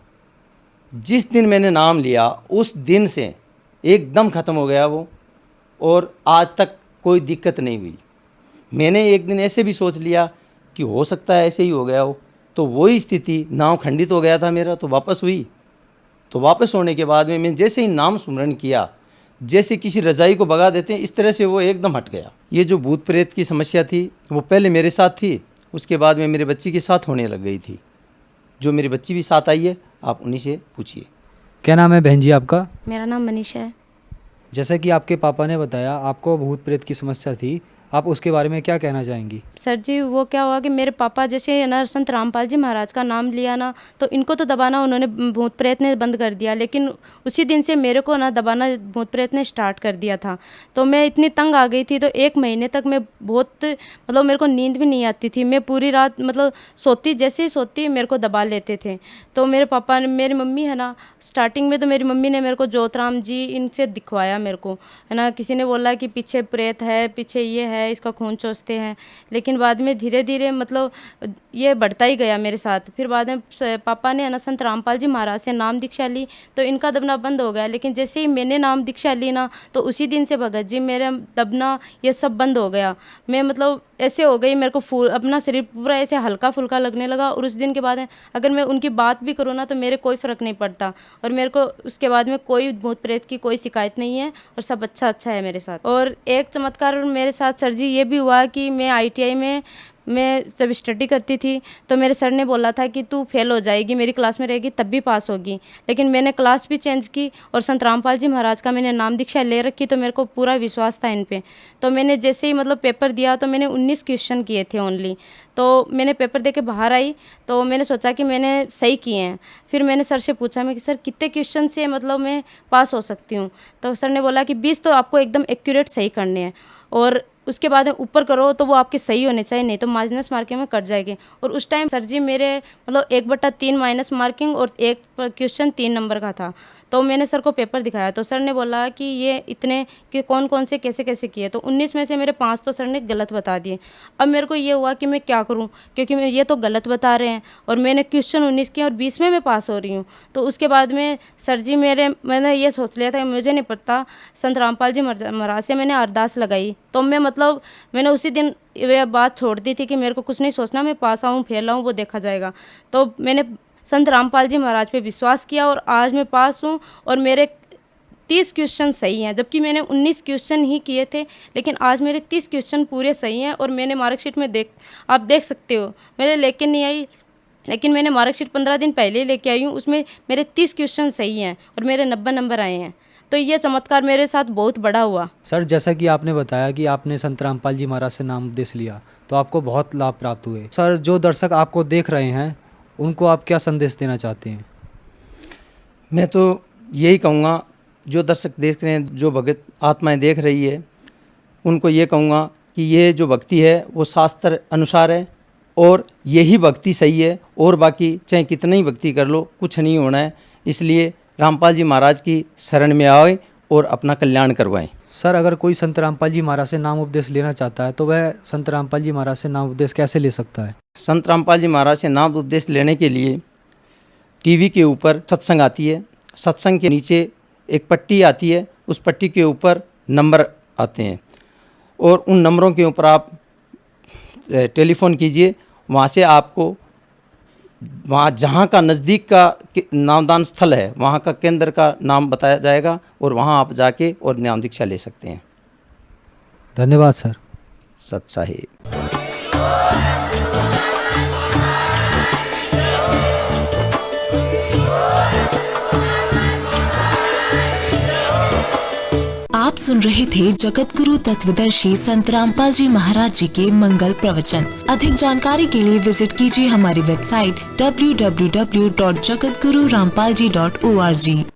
जिस दिन मैंने नाम लिया उस दिन से एकदम ख़त्म हो गया वो, और आज तक कोई दिक्कत नहीं हुई। मैंने एक दिन ऐसे भी सोच लिया कि हो सकता है ऐसे ही हो गया हो, तो वही स्थिति नाम खंडित हो गया था मेरा, तो वापस हुई। तो वापस होने के बाद में मैं जैसे ही नाम सुमरण किया, जैसे किसी रजाई को भगा देते हैं इस तरह से वो एकदम हट गया। ये जो भूत प्रेत की समस्या थी वो पहले मेरे साथ थी, उसके बाद में मेरे बच्ची के साथ होने लग गई थी। जो मेरी बच्ची भी साथ आई है, आप उन्हीं से पूछिए। क्या नाम है बहन जी आपका? मेरा नाम मनीषा है। जैसा कि आपके पापा ने बताया आपको भूत प्रेत की समस्या थी, आप उसके बारे में क्या कहना चाहेंगी? सर जी, वो क्या हुआ कि मेरे पापा जैसे ना संत रामपाल जी महाराज का नाम लिया ना, तो इनको तो दबाना उन्होंने भूत प्रेत ने बंद कर दिया, लेकिन उसी दिन से मेरे को ना दबाना भूत प्रेत ने स्टार्ट कर दिया था। तो मैं इतनी तंग आ गई थी, तो 1 महीने तक मैं बहुत मतलब मेरे को नींद भी नहीं आती थी। मैं पूरी रात मतलब सोती, जैसे ही सोती मेरे को दबा लेते थे। तो मेरे पापा ने, मेरी मम्मी है ना, स्टार्टिंग में तो मेरी मम्मी ने मेरे को ज्योतराम जी इनसे दिखवाया मेरे को, है ना। किसी ने बोला कि पीछे प्रेत है, पीछे ये है, है, इसका खून चूसते हैं। लेकिन बाद में धीरे धीरे मतलब ये बढ़ता ही गया मेरे साथ। फिर बाद में पापा ने है ना संत रामपाल जी महाराज से नाम दीक्षा ली तो इनका दबना बंद हो गया। लेकिन जैसे ही मैंने नाम दीक्षा ली ना तो उसी दिन से भगत जी मेरा दबना ये सब बंद हो गया। मैं मतलब ऐसे हो गई, मेरे को अपना शरीर पूरा ऐसे हल्का फुल्का लगने लगा। और उस दिन के बाद अगर मैं उनकी बात भी करूँ ना तो मेरे कोई फ़र्क नहीं पड़ता। और मेरे को उसके बाद में कोई भूत प्रेत की कोई शिकायत नहीं है और सब अच्छा है मेरे साथ। और एक चमत्कार मेरे साथ सर जी ये भी हुआ कि मैं ITI में मैं जब स्टडी करती थी तो मेरे सर ने बोला था कि तू फेल हो जाएगी, मेरी क्लास में रहेगी तब भी पास होगी। लेकिन मैंने क्लास भी चेंज की और संत रामपाल जी महाराज का मैंने नाम दीक्षा ले रखी तो मेरे को पूरा विश्वास था इन पे। तो मैंने जैसे ही मतलब पेपर दिया तो मैंने 19 क्वेश्चन किए थे ओनली। तो मैंने पेपर दे के बाहर आई तो मैंने सोचा कि मैंने सही किए हैं। फिर मैंने सर से पूछा मैं कि सर कितने क्वेश्चन से मतलब मैं पास हो सकती हूँ। तो सर ने बोला कि 20 तो आपको एकदम एक्यूरेट सही करने हैं और उसके बाद ऊपर करो तो वो आपके सही होने चाहिए, नहीं तो माइनस मार्किंग में कट जाएगी। और उस टाइम सर जी मेरे मतलब 1/3 माइनस मार्किंग और एक क्वेश्चन 3 नंबर का था। तो मैंने सर को पेपर दिखाया तो सर ने बोला कि ये इतने कि कौन कौन से कैसे कैसे किए। तो 19 में से मेरे 5 तो सर ने गलत बता दिए। अब मेरे को ये हुआ कि मैं क्या करूं, क्योंकि मैं ये तो गलत बता रहे हैं और मैंने क्वेश्चन 19 किया और 20 में मैं पास हो रही हूँ। तो उसके बाद में सर जी मैंने ये सोच लिया था कि मुझे नहीं पता, संत रामपाल जी महाराज से मैंने अरदास लगाई। तो मैंने उसी दिन ये बात छोड़ दी थी कि मेरे को कुछ नहीं सोचना, मैं पास आऊँ फेल आऊँ वो देखा जाएगा। तो मैंने संत रामपाल जी महाराज पे विश्वास किया और आज मैं पास हूँ और मेरे 30 क्वेश्चन सही हैं, जबकि मैंने 19 क्वेश्चन ही किए थे। लेकिन आज मेरे 30 क्वेश्चन पूरे सही हैं और मैंने मार्कशीट में आप देख सकते हो, मेरे लेके नहीं आई, लेकिन मैंने मार्कशीट 15 दिन पहले ही लेके आई हूँ। उसमें मेरे 30 क्वेश्चन सही हैं और मेरे 90 नंबर आए हैं। तो ये चमत्कार मेरे साथ बहुत बड़ा हुआ। सर जैसा कि आपने बताया कि आपने संत रामपाल जी महाराज से नाम उपदेश लिया तो आपको बहुत लाभ प्राप्त हुए। सर जो दर्शक आपको देख रहे हैं उनको आप क्या संदेश देना चाहते हैं? मैं तो यही कहूँगा, जो दर्शक देख रहे हैं, जो भगत आत्माएं देख रही है, उनको ये कहूँगा कि ये जो भक्ति है वो शास्त्र अनुसार है और यही भक्ति सही है। और बाकी चाहे कितना ही भक्ति कर लो कुछ नहीं होना है। इसलिए रामपाल जी महाराज की शरण में आए और अपना कल्याण करवाएं। सर अगर कोई संत रामपाल जी महाराज से नाम उपदेश लेना चाहता है तो वह संत रामपाल जी महाराज से नाम उपदेश कैसे ले सकता है? संत रामपाल जी महाराज से नाम उपदेश लेने के लिए टीवी के ऊपर सत्संग आती है, सत्संग के नीचे एक पट्टी आती है, उस पट्टी के ऊपर नंबर आते हैं और उन नंबरों के ऊपर आप टेलीफोन कीजिए। वहाँ से आपको वहाँ जहाँ का नज़दीक का नामदान स्थल है वहाँ का केंद्र का नाम बताया जाएगा और वहाँ आप जाके और नाम दीक्षा ले सकते हैं। धन्यवाद सर। सत साहिब। आप सुन रहे थे जगत गुरु तत्वदर्शी संत रामपाल जी महाराज जी के मंगल प्रवचन। अधिक जानकारी के लिए विजिट कीजिए हमारी वेबसाइट www.jagatgururampalji.org।